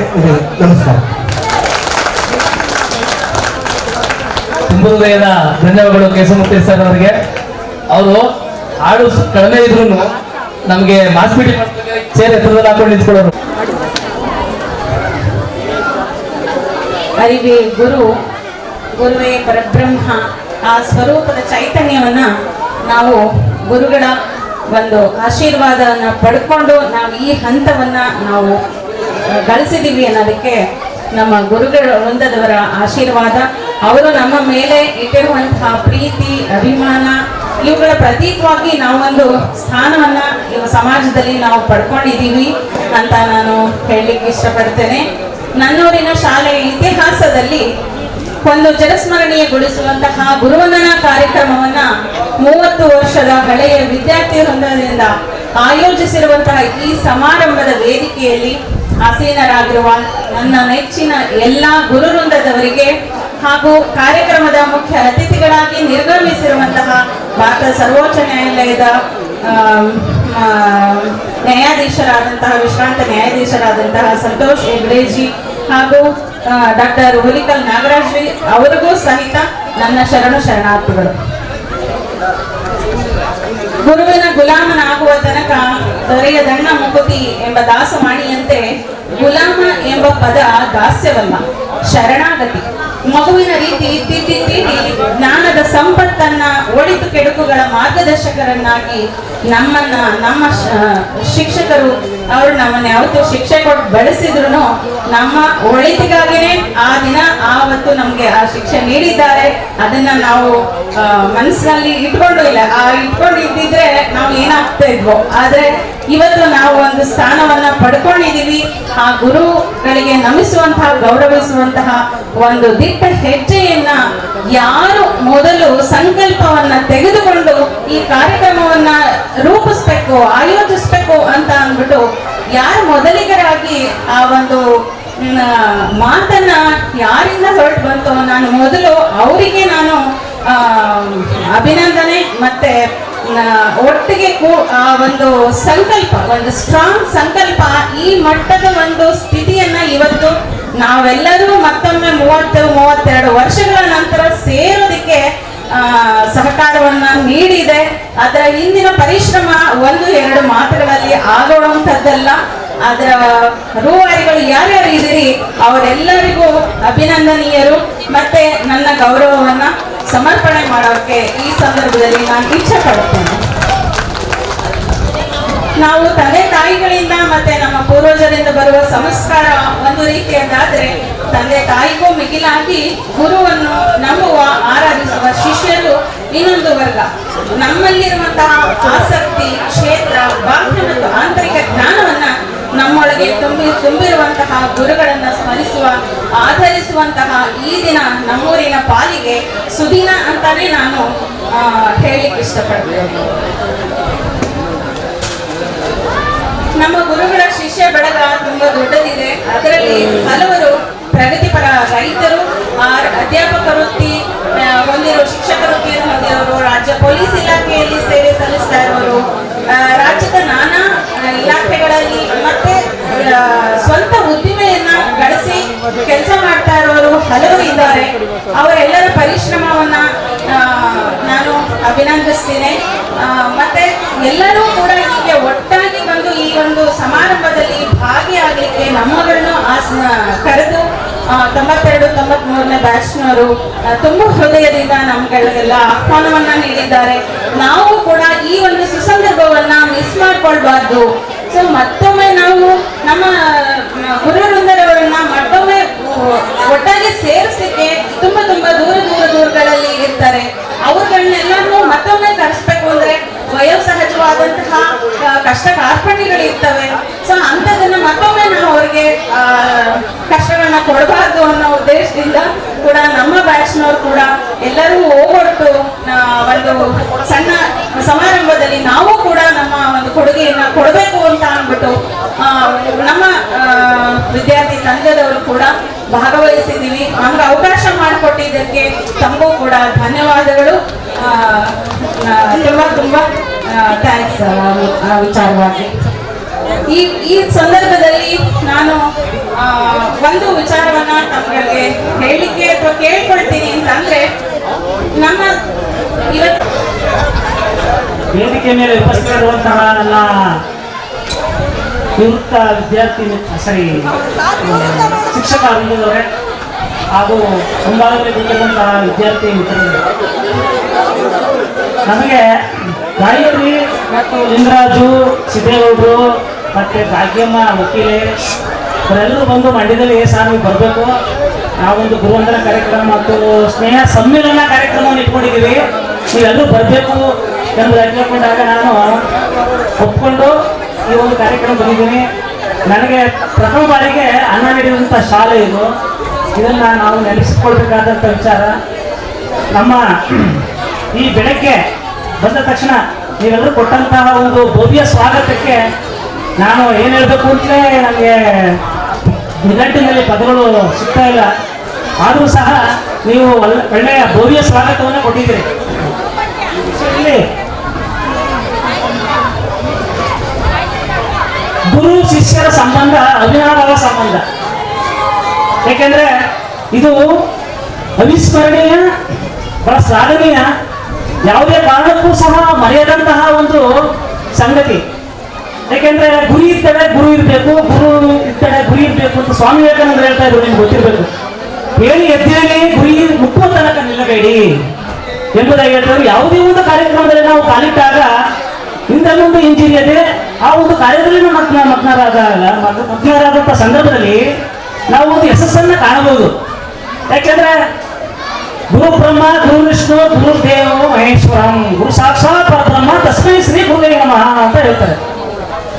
ನಮಸ್ಕಾರ. ತುಂಬ ಹೃದಯದ ಧನ್ಯವಾದಗಳು ಕೇಶಮೂರ್ತಿ ಸರ್ ಅವರಿಗೆ. ಅವರು ಹಾಡು ಕಡಿಮೆ ಇದ್ರು ನಮಗೆ ಮಾಸ್ ಮೀಟಿಂಗ್ ಸೇರಿ ಎತ್ತರದಲ್ಲಿ ಹಾಕೊಂಡು ನಿಂತ್ಕೊಳ್ಳೋರು. ಅರಿವೇ ಗುರು, ಗುರುವೇ ಪರಬ್ರಹ್ಮ. ಆ ಸ್ವರೂಪದ ಚೈತನ್ಯವನ್ನ ನಾವು ಗುರುಗಳ ಒಂದು ಆಶೀರ್ವಾದವನ್ನು ಪಡ್ಕೊಂಡು ನಾವು ಈ ಹಂತವನ್ನ ನಾವು ಗಳಿಸಿದೀವಿ ಅನ್ನೋದಕ್ಕೆ ನಮ್ಮ ಗುರುಗಳ ವೃಂದದವರ ಆಶೀರ್ವಾದ, ಅವರು ನಮ್ಮ ಮೇಲೆ ಇಟ್ಟಿರುವಂತಹ ಪ್ರೀತಿ, ಅಭಿಮಾನ, ಇವುಗಳ ಪ್ರತೀಕವಾಗಿ ನಾವೊಂದು ಸ್ಥಾನವನ್ನ ಸಮಾಜದಲ್ಲಿ ನಾವು ಪಡ್ಕೊಂಡಿದ್ದೀವಿ ಅಂತ ನಾನು ಹೇಳಲಿಕ್ಕೆ ಇಷ್ಟಪಡ್ತೇನೆ. ನನ್ನೂರಿನ ಶಾಲೆಯ ಇತಿಹಾಸದಲ್ಲಿ ಒಂದು ಚಿರಸ್ಮರಣೀಯಗೊಳಿಸುವಂತಹ ಗುರುವಂದನಾ ಕಾರ್ಯಕ್ರಮವನ್ನ 30 ವರ್ಷದ ಹಳೆಯ ವಿದ್ಯಾರ್ಥಿ ವೃಂದದಿಂದ ಆಯೋಜಿಸಿರುವಂತಹ ಈ ಸಮಾರಂಭದ ವೇದಿಕೆಯಲ್ಲಿ ಆಸೀನರಾಗಿರುವ ನನ್ನ ನೆಚ್ಚಿನ ಎಲ್ಲ ಗುರು ವೃಂದದವರಿಗೆ ಹಾಗೂ ಕಾರ್ಯಕ್ರಮದ ಮುಖ್ಯ ಅತಿಥಿಗಳಾಗಿ ನಿರ್ಗಮಿಸಿರುವಂತಹ ಭಾರತ ಸರ್ವೋಚ್ಚ ನ್ಯಾಯಾಲಯದ ನ್ಯಾಯಾಧೀಶರಾದಂತಹ ವಿಶ್ರಾಂತ ನ್ಯಾಯಾಧೀಶರಾದಂತಹ ಸಂತೋಷ್ ಹೆಗ್ಡೆಜಿ ಹಾಗೂ ಡಾಕ್ಟರ್ ಹುಲಿಕಲ್ ನಾಗರಾಜ್ ಅವರಿಗೂ ಸಹಿತ ನನ್ನ ಶರಣಾರ್ಥಿಗಳು. ಗುರುವಿನ ಗುಲಾಮನಾಗುವ ತನಕ ದೊರೆಯದಣ್ಣ ಮುಕುತಿ ಎಂಬ ದಾಸವಾಣಿಯಂತೆ ಗುಲಾಮ ಎಂಬ ಪದ ದಾಸ್ಯವಲ್ಲ, ಶರಣಾಗತಿ. ಮಗುವಿನ ರೀತಿ ತಿದ್ದಿ ಜ್ಞಾನದ ಸಂಪತ್ತನ್ನ ಒಳಿತು ಕೆಡುಕುಗಳ ಮಾರ್ಗದರ್ಶಕರನ್ನಾಗಿ ನಮ್ಮ ಶಿಕ್ಷಕರು ಅವರು ನಮ್ಮನ್ನು ಯಾವತ್ತೂ ಶಿಕ್ಷೆ ಕೊಟ್ಟು ಬೆಳೆಸಿದ್ರು ನಮ್ಮ ಒಳಿತಿಗಾಗಿನೇ ಆ ದಿನ ಆವತ್ತು ನಮ್ಗೆ ಆ ಶಿಕ್ಷೆ ನೀಡಿದ್ದಾರೆ. ಅದನ್ನ ನಾವು ಮನಸ್ಸಿನಲ್ಲಿ ಇಟ್ಕೊಂಡಿದ್ದಿದ್ರೆ ನಾವು ಏನಾಗ್ತಾ ಇದ್ವೋ. ಆದ್ರೆ ಇವತ್ತು ನಾವು ಒಂದು ಸ್ಥಾನವನ್ನ ಪಡ್ಕೊಂಡಿದೀವಿ. ಆ ಗುರುಗಳಿಗೆ ನಮಿಸುವಂತಹ, ಗೌರವಿಸುವಂತಹ ಒಂದು ದಿಟ್ಟ ಹೆಜ್ಜೆಯನ್ನ ಯಾರು ಮೊದಲು ಸಂಕಲ್ಪವನ್ನ ತೆಗೆದುಕೊಂಡು ಈ ಕಾರ್ಯಕ್ರಮವನ್ನ ರೂಪಿಸ್ಬೇಕು, ಆಯೋಜಿಸ್ಬೇಕು ಅಂತ ಅಂದ್ಬಿಟ್ಟು ಯಾರು ಮೊದಲಿಗರಾಗಿ ಆ ಒಂದು ಮಾತನ್ನ ಯಾರಿಂದ ಹೊರಟು ಬಂತು, ನಾನು ಮೊದಲು ಅವರಿಗೆ ನಾನು ಅಭಿನಂದನೆ ಮತ್ತೆ ಒಟ್ಟಿಗೆ ಒಂದು ಸಂಕಲ್ಪ, ಒಂದು ಸ್ಟ್ರಾಂಗ್ ಸಂಕಲ್ಪ, ಈ ಮಟ್ಟದ ಒಂದು ಸ್ಥಿತಿಯನ್ನ ಇವತ್ತು ನಾವೆಲ್ಲರೂ ಮತ್ತೊಮ್ಮೆ 30-32 ವರ್ಷಗಳ ನಂತರ ಸೇರೋದಕ್ಕೆ ಸಹಕಾರವನ್ನ ನೀಡಿದೆ. ಅದರ ಹಿಂದಿನ ಪರಿಶ್ರಮ 1-2 ಮಾತುಗಳಲ್ಲಿ ಆಗುವಂಥದ್ದಲ್ಲ. ಅದರ ರೂವಾರಿಗಳು ಯಾರ್ಯಾರು ಇದ್ದೀರಿ ಅವರೆಲ್ಲರಿಗೂ ಅಭಿನಂದನೀಯರು. ಮತ್ತೆ ನನ್ನ ಗೌರವವನ್ನ ಸಮರ್ಪಣೆ ಮಾಡೋಕೆ ಈ ಸಂದರ್ಭದಲ್ಲಿ ನಾನು ಇಚ್ಛೆ ಪಡುತ್ತೇನೆ. ನಾವು ತಂದೆ ತಾಯಿಗಳಿಂದ ಮತ್ತೆ ನಮ್ಮ ಪೂರ್ವಜರಿಂದ ಬರುವ ಸಂಸ್ಕಾರ ಒಂದು ರೀತಿಯದ್ದಾದ್ರೆ, ತಂದೆ ತಾಯಿಗೂ ಮಿಗಿಲಾಗಿ ಗುರುವನ್ನು ನಂಬುವ, ಆರಾಧಿಸುವ ಶಿಷ್ಯರು ಇನ್ನೊಂದು ವರ್ಗ. ನಮ್ಮಲ್ಲಿರುವಂತಹ ಆಸಕ್ತಿ, ಕ್ಷೇತ್ರ, ಬಾಹ್ಯ ಮತ್ತು ಆಂತರಿಕ ಜ್ಞಾನವನ್ನ ನಮ್ಮೊಳಗೆ ತುಂಬಿರುವಂತಹ ಗುರುಗಳನ್ನ ಸ್ಮರಿಸುವ, ಆಧರಿಸುವಂತಹ ಈ ದಿನ ನಮ್ಮೂರಿನ ಪಾಲಿಗೆ ಸುದಿನ ಅಂತಾನೆ ನಾನು ಹೇಳಲಿಕ್ಕೆ ಇಷ್ಟಪಡ್ತೇನೆ. ನಮ್ಮ ಗುರುಗಳ ಶಿಷ್ಯ ಬಳಗ ತುಂಬಾ ದೊಡ್ಡದಿದೆ. ಅದರಲ್ಲಿ ಹಲವರು ಪ್ರಗತಿಪರ ರೈತರು, ಅಧ್ಯಾಪಕ ವೃತ್ತಿ ಹೊಂದಿರೋ, ಶಿಕ್ಷಕ ವೃತ್ತಿಯನ್ನು ಹೊಂದಿರೋರು, ರಾಜ್ಯ ಪೊಲೀಸ್ ಇಲಾಖೆಯಲ್ಲಿ ಸೇವೆ ಸಲ್ಲಿಸ್ತಾ ಇರೋರು, ರಾಜ್ಯದ ನಾನಾ ಇಲಾಖೆಗಳಲ್ಲಿ ಮತ್ತೆ ಸ್ವಂತ ಉದ್ದಿಮೆಯನ್ನ ಗಳಿಸಿ ಕೆಲಸ ಮಾಡ್ತಾ ಇರೋರು ಹಲವರು ಇದ್ದಾರೆ. ಅವರೆಲ್ಲರ ಪರಿಶ್ರಮವನ್ನ ನಾನು ಅಭಿನಂದಿಸ್ತೇನೆ. ಮತ್ತೆ ಎಲ್ಲರೂ ಕೂಡ ಹೀಗೆ ಒಟ್ಟಾಗಿ ಬಂದು ಈ ಒಂದು ಸಮಾರಂಭದಲ್ಲಿ ಭಾಗಿಯಾಗಲಿಕ್ಕೆ ನಮ್ಮವರನ್ನು ಕರೆದು 92-93ನೇ ಬ್ಯಾಚ್ನವರು ತುಂಬಾ ಹೃದಯದಿಂದ ನಮ್ಗಳಿಗೆಲ್ಲ ಆಹ್ವಾನವನ್ನ ನೀಡಿದ್ದಾರೆ. ನಾವು ಕೂಡ ಈ ಒಂದು ಸುಸಂದರ್ಭವನ್ನ ಮಿಸ್ ಮಾಡ್ಕೊಳ್ಬಾರ್ದು. ಸೊ ಮತ್ತೊಮ್ಮೆ ನಾವು ನಮ್ಮ ಗುರುವೃಂದರವರನ್ನ ಮತ್ತೊಮ್ಮೆ ಒಟ್ಟಾಗಿ ಸೇರಿಸಲಿಕ್ಕೆ ತುಂಬಾ ದೂರಗಳಲ್ಲಿ ಇರ್ತಾರೆ. ಅವ್ರಗಳನ್ನೆಲ್ಲರೂ ಮತ್ತೊಮ್ಮೆ ಕರೆಸ್ಬೇಕು ಅಂದ್ರೆ ವಯೋಸಹಜವಾದಂತಹ ಕಷ್ಟ ಕಾರ್ಪಣ್ಯಗಳು ಇರ್ತವೆ. ಸೊ ಅಂಥದನ್ನ ಮತ್ತೊಮ್ಮೆ ನಾವು ಅವ್ರಿಗೆ ಕಷ್ಟಗಳನ್ನ ಕೊಡಬಾರ್ದು ಅನ್ನೋ ಉದ್ದೇಶದಿಂದ ಕೂಡ ನಮ್ಮ ಬ್ಯಾಚ್ನವ್ರು ಕೂಡ ಎಲ್ಲರೂ ಹೋಗೊಟ್ಟು ಒಂದು ಸಣ್ಣ ಸಮಾರಂಭದಲ್ಲಿ ನಾವು ಕೂಡ ನಮ್ಮ ಒಂದು ಕೊಡುಗೆಯನ್ನ ಕೊಡಬೇಕು ಅಂತ ಅಂದ್ಬಿಟ್ಟು ನಮ್ಮ ವಿದ್ಯಾರ್ಥಿ ತಂಡದವರು ಕೂಡ ಭಾಗವಹಿಸಿದ್ದೀವಿ. ನಮ್ಗೆ ಅವಕಾಶ ಮಾಡಿಕೊಟ್ಟಿದ್ದಕ್ಕೆ ತಮಗೂ ಕೂಡ ಧನ್ಯವಾದಗಳು. ತುಂಬಾ ಥ್ಯಾಂಕ್ಸ್. ವಿಚಾರವಾಗಿ ಈ ಸಂದರ್ಭದಲ್ಲಿ ನಾನು ಒಂದು ವಿಚಾರವನ್ನ ತಮಗೆ ಹೇಳಲಿಕ್ಕೆ ಅಥವಾ ಕೇಳ್ಕೊಳ್ತೀನಿ ಅಂತಂದ್ರೆ, ನಮ್ಮ ಇವತ್ತು ವೇದಿಕೆ ಮೇಲೆ ಉಪಸ್ಥಿತರಿರುವಂತಹ ನನ್ನ ನಿವೃತ್ತ ವಿದ್ಯಾರ್ಥಿ ಶಿಕ್ಷಕ ವೃಂದದವರೇ ಹಾಗೂ ಮುಂಭಾಗದಲ್ಲಿ ನಿಂತಿರುವಂತಹ ವಿದ್ಯಾರ್ಥಿ ಮಿತ್ರರು, ನಮಗೆ ಗಾಯತ್ರಿ ಮತ್ತು ಲಿಂಗರಾಜು, ಸಿದ್ದೇಗೌಡರು ಮತ್ತು ಭಾಗ್ಯಮ್ಮ ವಕೀಲೆ ಇವರೆಲ್ಲರೂ ಬಂದು ಮಂಡ್ಯದಲ್ಲಿ ಸಾರ್ ನೀವು ಬರಬೇಕು, ನಾವೊಂದು ಗುರುವಂದನ ಕಾರ್ಯಕ್ರಮ ಮತ್ತು ಸ್ನೇಹ ಸಮ್ಮೇಳನ ಕಾರ್ಯಕ್ರಮವನ್ನು ಇಟ್ಕೊಂಡಿದ್ದೀವಿ, ನೀವೆಲ್ಲರೂ ಬರಬೇಕು ಎಂಬುದಾಗಿ ಕೇಳ್ಕೊಂಡಾಗ ನಾನು ಒಪ್ಕೊಂಡು ಈ ಒಂದು ಕಾರ್ಯಕ್ರಮ ಬಂದಿದ್ದೀನಿ. ನನಗೆ ಪ್ರಥಮ ಬಾರಿಗೆ ಅನ್ನ ನೀಡಿದಂಥ ಶಾಲೆ ಇದನ್ನು ನಾವು ನೆಲೆಸಿಕೊಳ್ಬೇಕಾದಂಥ ವಿಚಾರ. ನಮ್ಮ ಈ ಬೆಳಗ್ಗೆ ಬಂದ ತಕ್ಷಣ ನೀವೆಲ್ಲರೂ ಕೊಟ್ಟಂತಹ ಒಂದು ಭವ್ಯ ಸ್ವಾಗತಕ್ಕೆ ನಾನು ಏನು ಹೇಳಬೇಕು ಅಂತಲೇ ನನಗೆ ನಿಘಂಟಿನಲ್ಲಿ ಪದಗಳು ಸಿಗ್ತಾ ಇಲ್ಲ. ಆದರೂ ಸಹ ನೀವು ಒಳ್ಳೆಯ ಭವ್ಯ ಸ್ವಾಗತವನ್ನು ಕೊಟ್ಟಿದ್ದೀರಿ. ಇಲ್ಲಿ ಗುರು ಶಿಷ್ಯರ ಸಂಬಂಧ ಅವಿನಾಭಾವ ಸಂಬಂಧ. ಯಾಕೆಂದ್ರೆ ಇದು ಅವಿಸ್ಮರಣೀಯ, ಬಹಳ ಶ್ಲಾಘನೀಯ, ಯಾವುದೇ ಕಾರಣಕ್ಕೂ ಸಹ ಮರೆಯದಂತಹ ಒಂದು ಸಂಗತಿ. ಯಾಕೆಂದ್ರೆ ಗುರಿ ಇರ್ತದೆ ಗುರು ಇರಬೇಕು, ಗುರು ಇರ್ತದೆ ಗುರಿ ಇರಬೇಕು ಅಂತ ಸ್ವಾಮಿ ವಿವೇಕಾನಂದ ಹೇಳ್ತಾ ಇದ್ರು, ನಿಮ್ಗೆ ಗೊತ್ತಿರಬೇಕು. ಹೇಳಿ ಎದ್ದೇಳಿ ಗುರಿ ಮುಟ್ಟುವ ತನಕ ನಿಲ್ಲಬೇಡಿ ಎಂಬುದಾಗಿ ಹೇಳ್ತಾರೆ. ಯಾವುದೇ ಒಂದು ಕಾರ್ಯಕ್ರಮದಲ್ಲಿ ನಾವು ಕಾಲಿಟ್ಟಾಗ ಇಂದಲ್ಲೊಂದು ಇಂಜಿನಿಯದೆ ಆ ಒಂದು ಕಾರ್ಯದಲ್ಲಿ ಮಗ್ನರಾದಂಥ ಸಂದರ್ಭದಲ್ಲಿ ನಾವು ಒಂದು ಯಶಸ್ಸನ್ನು ಕಾಣಬಹುದು. ಯಾಕೆಂದ್ರೆ ಗುರು ಬ್ರಹ್ಮ ಗುರು ವಿಷ್ಣು ಗುರು ದೇವ ಮಹೇಶ್ವರಂ ಗುರು ಸಾಕ್ಷಾತ್ ಪರಬ್ರಹ್ಮ ತಸ್ಮೈ ಶ್ರೀ ಗುರುವೇ ನಮಃ ಅಂತ ಹೇಳ್ತಾರೆ.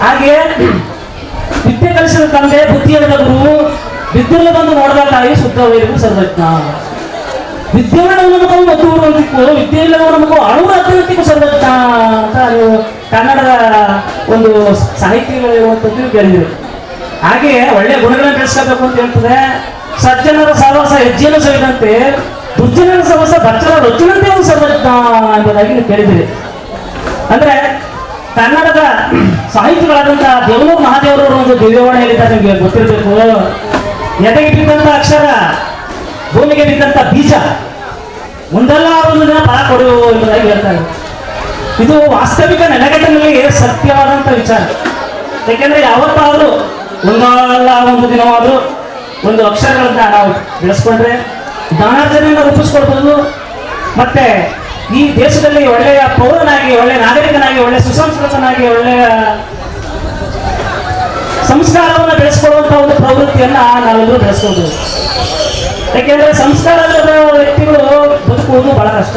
ಹಾಗೆ ವಿದ್ಯೆ ಕಲಿಸಿದ ತಂದೆ, ಬುದ್ಧಿ ಹೇಳಿದ ಗುರು, ವಿದ್ಯೆಯನ್ನು ಬಂದು ನೋಡಿದ ತಾಯಿ, ಶುದ್ಧ ವೈರಿಗೂ ಸರ್ವಜ್ಞ. ವಿದ್ಯೆಯನ್ನು ಮಗು ಮದ್ದೂರು ಅಂತಿಕ್ಕು, ವಿದ್ಯೆ ಇಲ್ಲದವರ ಮಗು ಅಣುರ ಅತ್ಯಂತಿಗೂ ಸರ್ವಜ್ಞ ಅಂತ ನೀವು ಕನ್ನಡದ ಒಂದು ಸಾಹಿತ್ಯಗಳಿರುವಂಥದ್ದು ಕೇಳಿದ್ರಿ. ಹಾಗೆ ಒಳ್ಳೆಯ ಗುಣಗಳನ್ನು ಬೆಳೆಸ್ಕೋಬೇಕು ಅಂತ ಹೇಳ್ತದೆ. ಸಜ್ಜನರ ಸಹವಾಸ ಹೆಜ್ಜೆಯನ್ನು ಸವಿದಂತೆ, ದುರ್ಜನರ ಸಹವಾಸ ಬಚ್ಚಲ ರೊಚ್ಚಿನಂತೆ ಒಂದು ಸರ್ವಜ್ಞ ಎಂಬುದಾಗಿ ನೀವು ಕೇಳಿದಿರಿ. ಅಂದ್ರೆ ಕನ್ನಡದ ಸಾಹಿತ್ಯಗಳಾದಂತಹ ದೇವನೂರು ಮಹಾದೇವರವರು ಒಂದು ದಿವ್ಯವಾಣಿ ಹೇಳಿದ್ದಾರೆ, ನಿಮಗೆ ಗೊತ್ತಿರಬೇಕು. ಎದೆಗೆ ಬಿದ್ದಂಥ ಅಕ್ಷರ, ಭೂಮಿಗೆ ಬಿದ್ದಂಥ ಬೀಜ, ಒಂದಲ್ಲ ಒಂದು ದಿನ ಫಲ ಕೊಡು ಎಂಬುದಾಗಿ ಹೇಳ್ತಾರೆ. ಇದು ವಾಸ್ತವಿಕ ನೆಲೆಗಟ್ಟಿನಲ್ಲಿ ಸತ್ಯವಾದಂಥ ವಿಚಾರ. ಯಾಕೆಂದ್ರೆ ಯಾವತ್ತಾದರೂ ಒಂದಲ್ಲ ಒಂದು ದಿನವಾದರೂ ಒಂದು ಅಕ್ಷರಗಳನ್ನ ನಾವು ಬೆಳೆಸ್ಕೊಂಡ್ರೆ ಜ್ಞಾನಾರ್ಜನೆಯನ್ನು ರೂಪಿಸ್ಕೊಳ್ಬೋದು. ಮತ್ತೆ ಈ ದೇಶದಲ್ಲಿ ಒಳ್ಳೆಯ ಪೌರನಾಗಿ, ಒಳ್ಳೆಯ ನಾಗರಿಕನಾಗಿ, ಒಳ್ಳೆಯ ಸುಸಂಸ್ಕೃತನಾಗಿ, ಒಳ್ಳೆಯ ಸಂಸ್ಕಾರವನ್ನು ಬೆಳೆಸ್ಕೊಳ್ಳುವಂಥ ಒಂದು ಪ್ರವೃತ್ತಿಯನ್ನ ನಾವೆಲ್ಲರೂ ಬೆಳೆಸ್ಕೊಳ್ಬೋದು. ಯಾಕೆಂದ್ರೆ ಸಂಸ್ಕಾರದ ವ್ಯಕ್ತಿಗಳು ಬದುಕುವುದು ಬಹಳ ಕಷ್ಟ.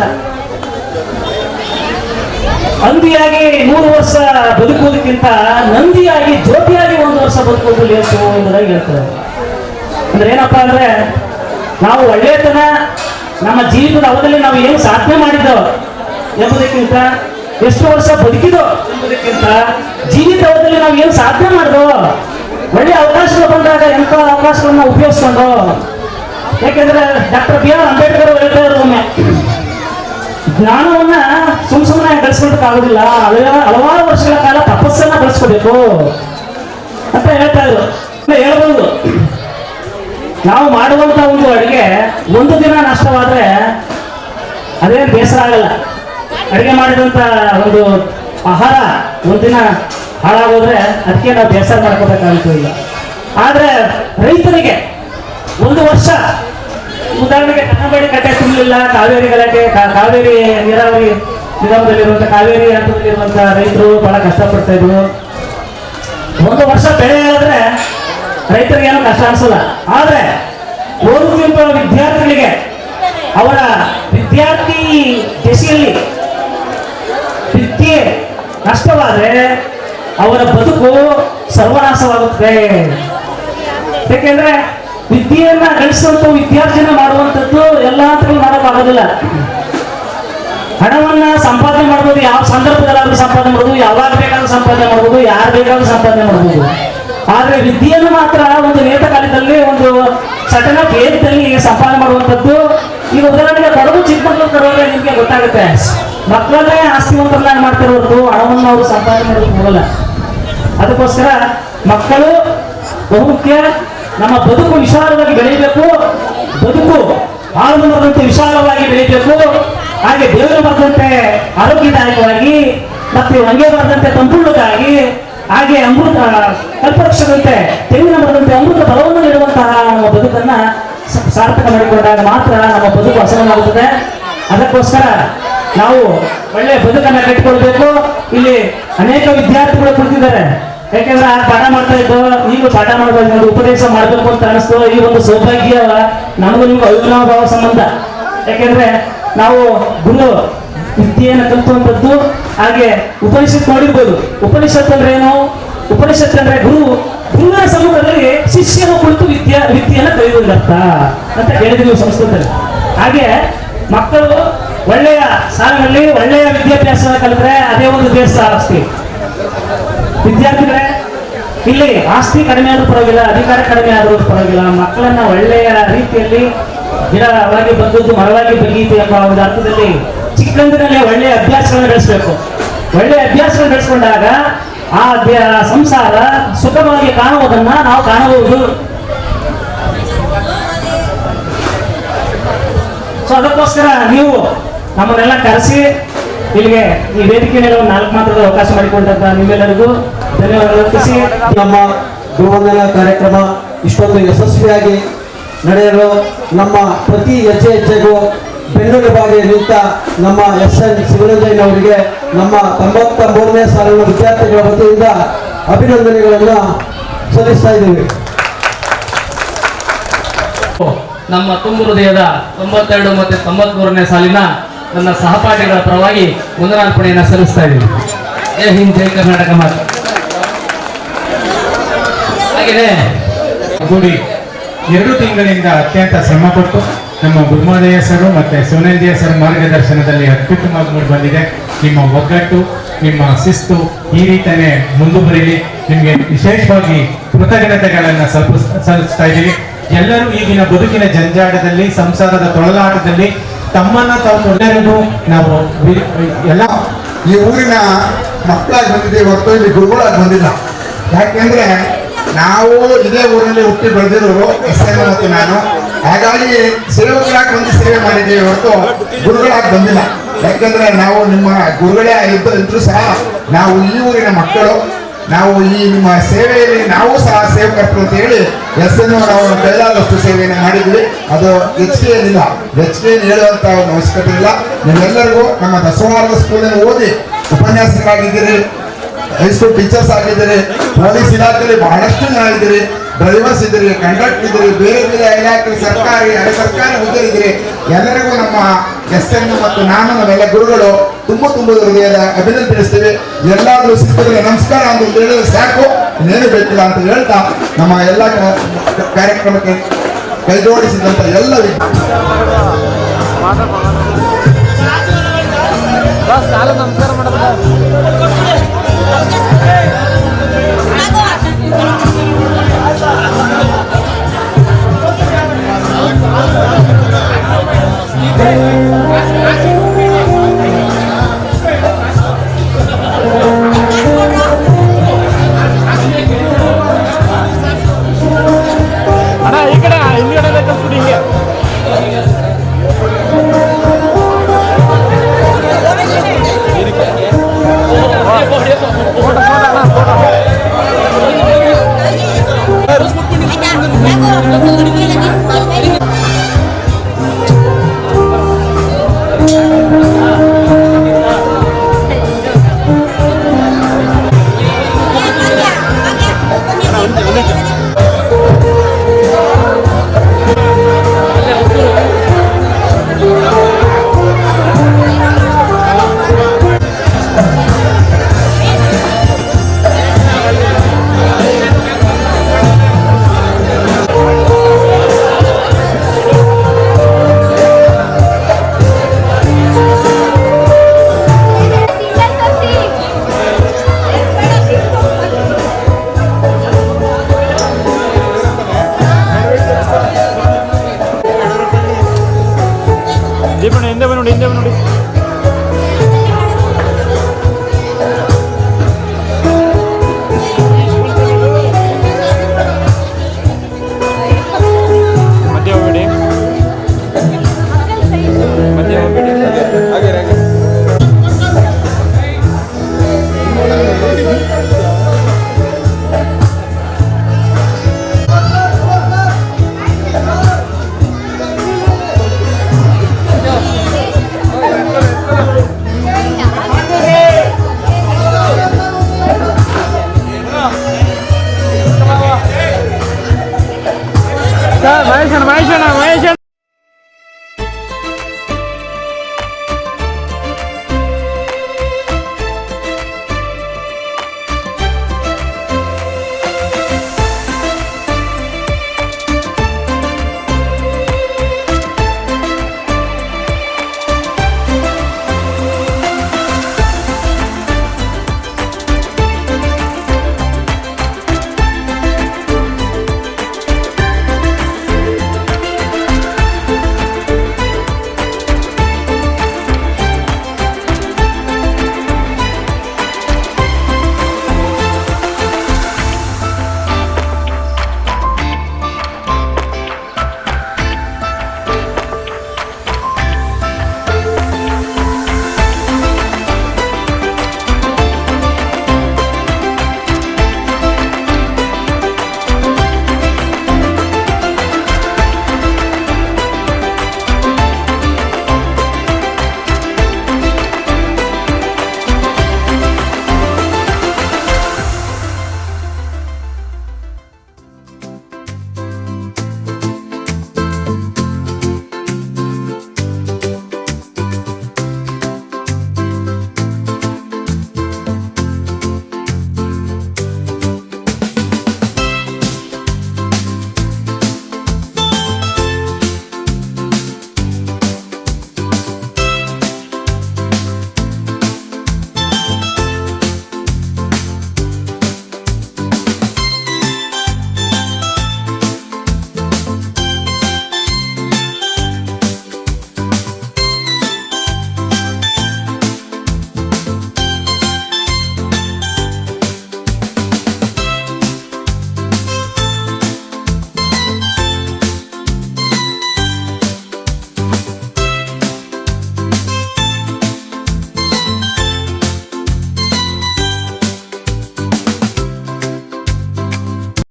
ಹಂದಿಯಾಗಿ 100 ವರ್ಷ ಬದುಕುವುದಕ್ಕಿಂತ ನಂದಿಯಾಗಿ ಜ್ಯೋತಿಯಾಗಿ 1 ವರ್ಷ ಬದುಕುವುದು ಲೇಸು ಎಂಬುದಾಗಿ ಹೇಳ್ತಾರೆ. ಅಂದ್ರೆ ಏನಪ್ಪಾ ಅಂದ್ರೆ, ನಾವು ಒಳ್ಳೆಯತನ ನಮ್ಮ ಜೀವಿತದ ಅವಧಿಯಲ್ಲಿ ನಾವು ಏನು ಸಾಧನೆ ಮಾಡಿದ್ದೋ ಎಂಬುದಕ್ಕಿಂತ, ಎಷ್ಟು ವರ್ಷ ಬದುಕಿದೋ ಎಂಬುದಕ್ಕಿಂತ, ಜೀವಿತ ಅವಧಿಯಲ್ಲಿ ನಾವು ಏನು ಸಾಧನೆ ಮಾಡಿದೋ, ಒಳ್ಳೆಯ ಅವಕಾಶಗಳು ಬಂದಾಗ ಎಂಥ ಅವಕಾಶಗಳನ್ನ ಉಪಯೋಗಿಸ್ಕೊಂಡು. ಯಾಕೆಂದ್ರೆ ಡಾಕ್ಟರ್ ಬಿ ಆರ್ ಅಂಬೇಡ್ಕರ್ ಹೇಳ್ತಾ ಇದ್ರು, ಒಮ್ಮೆ ಜ್ಞಾನವನ್ನ ಸುಮ್ಮನೆ ಗಳಿಸ್ಕೊಳ್ಳೋದಕ್ಕಾಗೋದಿಲ್ಲ, ಹಲವಾರು ವರ್ಷಗಳ ಕಾಲ ತಪಸ್ಸನ್ನ ಬಳಸ್ಕೋಬೇಕು ಅಂತ ಹೇಳ್ತಾ ಇದ್ರು. ಹೇಳ್ಬೋದು, ನಾವು ಮಾಡುವಂತ ಒಂದು ಅಡಿಗೆ ಒಂದು ದಿನ ನಷ್ಟವಾದ್ರೆ ಅದೇನು ಬೇಸರ ಆಗಲ್ಲ. ಅಡಿಗೆ ಮಾಡಿದಂತ ಒಂದು ಆಹಾರ ಒಂದಿನ ಹಾಳಾಗೋದ್ರೆ ಅದಕ್ಕೆ ನಾವು ಬೇಸರ ಮಾಡ್ಕೋಬೇಕಾಗಿಲ್ಲ. ಆದ್ರೆ ರೈತರಿಗೆ 1 ವರ್ಷ, ಉದಾಹರಣೆಗೆ ಕನ್ನಂಬಾಡಿ ಕಟ್ಟೆ ತುಂಬಲಿಲ್ಲ, ಕಾವೇರಿ ಗಲಾಟೆ, ಕಾವೇರಿ ನೀರಾವರಿ ನಿಗಮದಲ್ಲಿರುವಂಥ ಕಾವೇರಿ ಹಂತದಲ್ಲಿರುವಂಥ ರೈತರು ಬಹಳ ಕಷ್ಟಪಡ್ತಾ ಇದ್ರು. 1 ವರ್ಷ ಬೆಳೆ ಹೇಳಿದ್ರೆ ರೈತರಿಗೆ ಏನೂ ಕಷ್ಟ ಅನ್ಸಲ್ಲ. ಆದ್ರೆ ಓದುತ್ತಿರುವ ವಿದ್ಯಾರ್ಥಿಗಳಿಗೆ ಅವರ ವಿದ್ಯಾರ್ಥಿ ದಶೆಯಲ್ಲಿ ವಿದ್ಯೆ ನಷ್ಟವಾದರೆ ಅವರ ಬದುಕು ಸರ್ವನಾಶವಾಗುತ್ತದೆ. ಯಾಕೆಂದ್ರೆ ವಿದ್ಯೆಯನ್ನ ಗಳಿಸುವಂತ ವಿದ್ಯಾರ್ಜನೆ ಮಾಡುವಂಥದ್ದು ಎಲ್ಲ ಹಂತಗಳು ಮಾಡೋಕ್ಕಾಗೋದಿಲ್ಲ. ಹಣವನ್ನ ಸಂಪಾದನೆ ಮಾಡ್ಬೋದು, ಯಾವ ಸಂದರ್ಭದಲ್ಲಾದ್ರೂ ಸಂಪಾದನೆ ಮಾಡ್ಬೋದು, ಯಾವಾಗ ಬೇಕಾದ್ರೂ ಸಂಪಾದನೆ ಮಾಡ್ಬೋದು, ಯಾರು ಬೇಕಾದ್ರೂ ಸಂಪಾದನೆ ಮಾಡ್ಬೋದು. ಆದ್ರೆ ವಿದ್ಯೆಯನ್ನು ಮಾತ್ರ ಒಂದು ನಿಯತಕಾಲದಲ್ಲಿ ಒಂದು ಸಟನ್ ಆಫ್ ಏಜ್ದಲ್ಲಿ ಸಂಪಾದನೆ ಮಾಡುವಂಥದ್ದು. ಈಗ ಉದಾಹರಣೆಗೆ ಕೊಡಗು ಚಿಕ್ಕಮಕ್ಕಳು ತರುವಾಗ ನಿಮ್ಗೆ ಗೊತ್ತಾಗುತ್ತೆ, ಮಕ್ಕಳನ್ನೇ ಆಸ್ತಿವಂತರನ್ನಾಗಿ ಮಾಡ್ತಿರೋ ಹೊರತು ಹಣವನ್ನು ಅವರು ಸಂಪಾದನೆ ಮಾಡೋದು ಹೋಗಲ್ಲ. ಅದಕ್ಕೋಸ್ಕರ ಮಕ್ಕಳು ಬಹುಮುಖ್ಯ. ನಮ್ಮ ಬದುಕು ವಿಶಾಲವಾಗಿ ಬೆಳೆಯಬೇಕು, ಬದುಕು ಆಳು ಮರದಂತೆ ವಿಶಾಲವಾಗಿ ಬೆಳೆಯಬೇಕು. ಹಾಗೆ ದೇವರು ಬರೆದಂತೆ ಆರೋಗ್ಯದಾಯಕವಾಗಿ, ಮತ್ತೆ ಹಂಗೆ ಬರೆದಂತೆ ತಂಪುಳ್ಳದಾಗಿ, ಹಾಗೆ ಅಮೃತ ಕಲ್ಪವೃಕ್ಷದಂತೆ ತೆಂಗಿನ ಮರದಂತೆ ಅಮೃತ ಫಲವನ್ನು ನೀಡುವಂತಹ ನಮ್ಮ ಬದುಕನ್ನ ಸಾರ್ಥಕ ಮಾಡಿಕೊಂಡಾಗ ಮಾತ್ರ ನಮ್ಮ ಬದುಕು ಹಸನಾಗುತ್ತದೆ. ಅದಕ್ಕೋಸ್ಕರ ನಾವು ಒಳ್ಳೆಯ ಬದುಕನ್ನ ಕಟ್ಟಿಕೊಳ್ಬೇಕು. ಇಲ್ಲಿ ಅನೇಕ ವಿದ್ಯಾರ್ಥಿಗಳು ಕುಳಿತಿದ್ದಾರೆ. ಯಾಕೆಂದ್ರೆ ಆ ಪಾಠ ಮಾಡ್ತಾ ಇದ್ದು ಈಗ ಪಾಠ ಮಾಡಬೇಕು, ಉಪದೇಶ ಮಾಡಬೇಕು ಅಂತ ಅನಿಸ್ತು. ಈ ಒಂದು ಸೌಭಾಗ್ಯ ನಮಗೂ ನಿಮ್ಗೆ ಅವಿನಾಭಾವ ಸಂಬಂಧ. ಯಾಕೆಂದ್ರೆ ನಾವು ಗುರು ವಿದ್ಯೆಯನ್ನು ಕಲಿಸುವಂಥದ್ದು. ಹಾಗೆ ಉಪನಿಷತ್ ನೋಡಿರ್ಬೋದು. ಉಪನಿಷತ್ ಅಂದ್ರೆ ಏನು? ಉಪನಿಷತ್ ಅಂದ್ರೆ ಗುರುವಿನ ಸಮ್ಮುಖದಲ್ಲಿ ಶಿಷ್ಯನ ಕುಳಿತು ವಿದ್ಯೆಯನ್ನು ಕಲಿಯುವುದರ್ಥ ಅಂತ ಹೇಳಿದ್ವಿ ಸಂಸ್ಕೃತದಲ್ಲಿ. ಹಾಗೆ ಮಕ್ಕಳು ಒಳ್ಳೆಯ ಸಾಲಿನಲ್ಲಿ ಒಳ್ಳೆಯ ವಿದ್ಯಾಭ್ಯಾಸ ಕಲಿತ್ರೆ ಅದೇ ಒಂದು ದೇಶ ಆಸ್ತಿ. ವಿದ್ಯಾರ್ಥಿಗಳೇ, ಇಲ್ಲಿ ಆಸ್ತಿ ಕಡಿಮೆ ಆದ್ರೂ ಪರವಾಗಿಲ್ಲ, ಅಧಿಕಾರ ಕಡಿಮೆ ಆದ್ರೂ ಪರವಾಗಿಲ್ಲ, ಮಕ್ಕಳನ್ನ ಒಳ್ಳೆಯ ರೀತಿಯಲ್ಲಿ ಗಿಡವಾಗಿ ಬಂದದ್ದು ಮರವಾಗಿ ಬೆಳೆಯಿತು ಎಂಬ ಒಂದು ಅರ್ಥದಲ್ಲಿ ಚಿಕ್ಕಂದಿನಲ್ಲೇ ಒಳ್ಳೆಯ ಅಭ್ಯಾಸಗಳನ್ನು ಬೆಳೆಸಬೇಕು. ಒಳ್ಳೆಯ ಅಭ್ಯಾಸಗಳನ್ನು ಬೆಳೆಸ್ಕೊಂಡಾಗ ಆ ಸಂಸಾರ ಸುಖವಾಗಿ ಕಾಣುವುದನ್ನ ನಾವು ಕಾಣಬಹುದು. ಸೊ ಅದಕ್ಕೋಸ್ಕರ ನೀವು ನಮ್ಮನ್ನೆಲ್ಲ ಕರೆಸಿ ಇಲ್ಲಿಗೆ ಈ ವೇದಿಕೆಯಲ್ಲಿ ಒಂದು 4 ಮಾತುಗಳ ಅವಕಾಶ ಮಾಡಿಕೊಂಡಂತ ನಿಮ್ಮೆಲ್ಲರಿಗೂ ಧನ್ಯವಾದಗಳು ಅರ್ಪಿಸಿ, ನಮ್ಮ ಗುರುವಂದನಾ ಕಾರ್ಯಕ್ರಮ ಇಷ್ಟೊಂದು ಯಶಸ್ವಿಯಾಗಿ ನಡೆಯಲು ನಮ್ಮ ಪ್ರತಿ ಹೆಜ್ಜೆಗೂ ಬೆನ್ನೆಲುಬಾಗಿ ನಿಂತ ನಮ್ಮ SN ಶಿವರಂಜಯ್ಯನವರಿಗೆ ನಮ್ಮ 93ನೇ ಸಾಲಿನ ವಿದ್ಯಾರ್ಥಿಗಳ ವತಿಯಿಂದ ಅಭಿನಂದನೆಗಳನ್ನು ಸಲ್ಲಿಸ್ತಾ ಇದ್ದೀವಿ. ನಮ್ಮ ತುಂಬು ಹೃದಯದ 92 ಮತ್ತು 93ನೇ ಸಾಲಿನ ನನ್ನ ಸಹಪಾಠಿಗಳ ಪರವಾಗಿ ವಂದನಾರ್ಪಣೆಯನ್ನು ಸಲ್ಲಿಸ್ತಾ ಇದ್ದೀವಿ. ಜೈ ಹಿಂದ್, ಜೈ ಕರ್ನಾಟಕ ಮಾತು. ಹಾಗೆಯೇ ಕೂಡಿ 2 ತಿಂಗಳಿಂದ ಅತ್ಯಂತ ಶ್ರಮಪಟ್ಟು ನಮ್ಮ ಗುರುಮಾದಯ್ಯ ಸರು ಮತ್ತು ಸೋನಂದಿಯ ಸರ್ ಮಾರ್ಗದರ್ಶನದಲ್ಲಿ ಅತ್ಯುತ್ತಮವಾಗಿ ಮೂಡಿ ಬಂದಿದೆ. ನಿಮ್ಮ ಒಗ್ಗಟ್ಟು, ನಿಮ್ಮ ಶಿಸ್ತು ಈ ರೀತಿಯೇ ಮುಂದುವರಿಲಿ. ನಿಮಗೆ ವಿಶೇಷವಾಗಿ ಕೃತಜ್ಞತೆಗಳನ್ನು ಸಲ್ಲಿಸ್ತಾ ಇದ್ದೀವಿ. ಎಲ್ಲರೂ ಈಗಿನ ಬದುಕಿನ ಜಂಜಾಟದಲ್ಲಿ, ಸಂಸಾರದ ತೊಳಲಾಟದಲ್ಲಿ ತಮ್ಮನ್ನ ತಾವು ಎಲ್ಲರಿಗೂ ನಾವು ಎಲ್ಲ ಈ ಊರಿನ ಮಕ್ಕಳಾಗಿ ಬಂದಿದ್ದೀವಿ ಹೊರತು ಇಲ್ಲಿ ಗುರುಗಳಾಗಿ ಬಂದಿಲ್ಲ. ಯಾಕೆಂದ್ರೆ ನಾವು ಇದೇ ಊರಲ್ಲಿ ಹುಟ್ಟಿ ಬೆಳೆದಿರೋರು SN ಮತ್ತು ನಾನು. ಹಾಗಾಗಿ ಸೇವಕರಾಗಿ ಬಂದು ಸೇವೆ ಮಾಡಿದ್ದೀವಿ ಹೊರತು ಗುರುಗಳಾಗಿ ಬಂದಿಲ್ಲ. ಯಾಕೆಂದ್ರೆ ನಾವು ನಿಮ್ಮ ಗುರುಗಳೇ ಇದ್ರೂ ಸಹ ನಾವು ಈ ಊರಿನ ಮಕ್ಕಳು. ನಾವು ಈ ನಿಮ್ಮ ಸೇವೆಯಲ್ಲಿ ನಾವು ಸಹ ಸೇವಕರ್ತರು ಅಂತ ಹೇಳಿ SN ಅವರು ಕೈಲಾದಷ್ಟು ಸೇವೆಯನ್ನು ಮಾಡಿದ್ವಿ. ಅದು ಹೆಚ್ಚಿಗೆ ಏನಿಲ್ಲ, ಹೆಚ್ಚಿಗೆ ಹೇಳುವಂತ ಒಂದು ಅವಶ್ಯಕತೆ ಇಲ್ಲ. ನೀವೆಲ್ಲರಿಗೂ ನಮ್ಮ ದಸವಾರದ ಸ್ಕೂಲಲ್ಲಿ ಓದಿ ಉಪನ್ಯಾಸಕರಾಗಿದ್ದೀರಿ, ಹೈಸ್ಕೂಲ್ ಟೀಚರ್ಸ್ ಆಗಿದ್ದೀರಿ, ಪೊಲೀಸ್ ಇಲಾಖೆಯಲ್ಲಿ ಬಹಳಷ್ಟು ಜನ ಇದ್ದೀರಿ, ಡ್ರೈವರ್ಸ್ ಇದ್ದೀರಿ, ಕಂಡಕ್ಟರ್ ಇದ್ದೀರಿ, ಬೇರೆ ಬೇರೆ ಇಲಾಖೆ ಸರ್ಕಾರಿ ಅರೆ ಸರ್ಕಾರಿ ಹುದ್ದೆಗಳಿದ್ದೀರಿ. ಎಲ್ಲರಿಗೂ ನಮ್ಮ SN ಮತ್ತು ನಾನು ನಾವೆಲ್ಲ ಗುರುಗಳು ತುಂಬ ಹೃದಯದ ಅಭಿನಂದನೆ ತಿಳಿಸ್ತೀವಿ. ಎಲ್ಲಾದ್ರೂ ಸಿಕ್ಕಿದ್ರೆ ನಮಸ್ಕಾರ ಅಂತ ಹೇಳಿದ್ರೆ ಸಾಕು, ಇನ್ನೇನು ಬೇಕಿಲ್ಲ ಅಂತ ಹೇಳ್ತಾ ನಮ್ಮ ಎಲ್ಲ ಕಾರ್ಯಕ್ರಮಕ್ಕೆ ಕೈಜೋಡಿಸಿದಂತ ಎಲ್ಲ ನಮಸ್ಕಾರ ಮಧ್ಯ ಹೋಗ್ಬೇಡಿ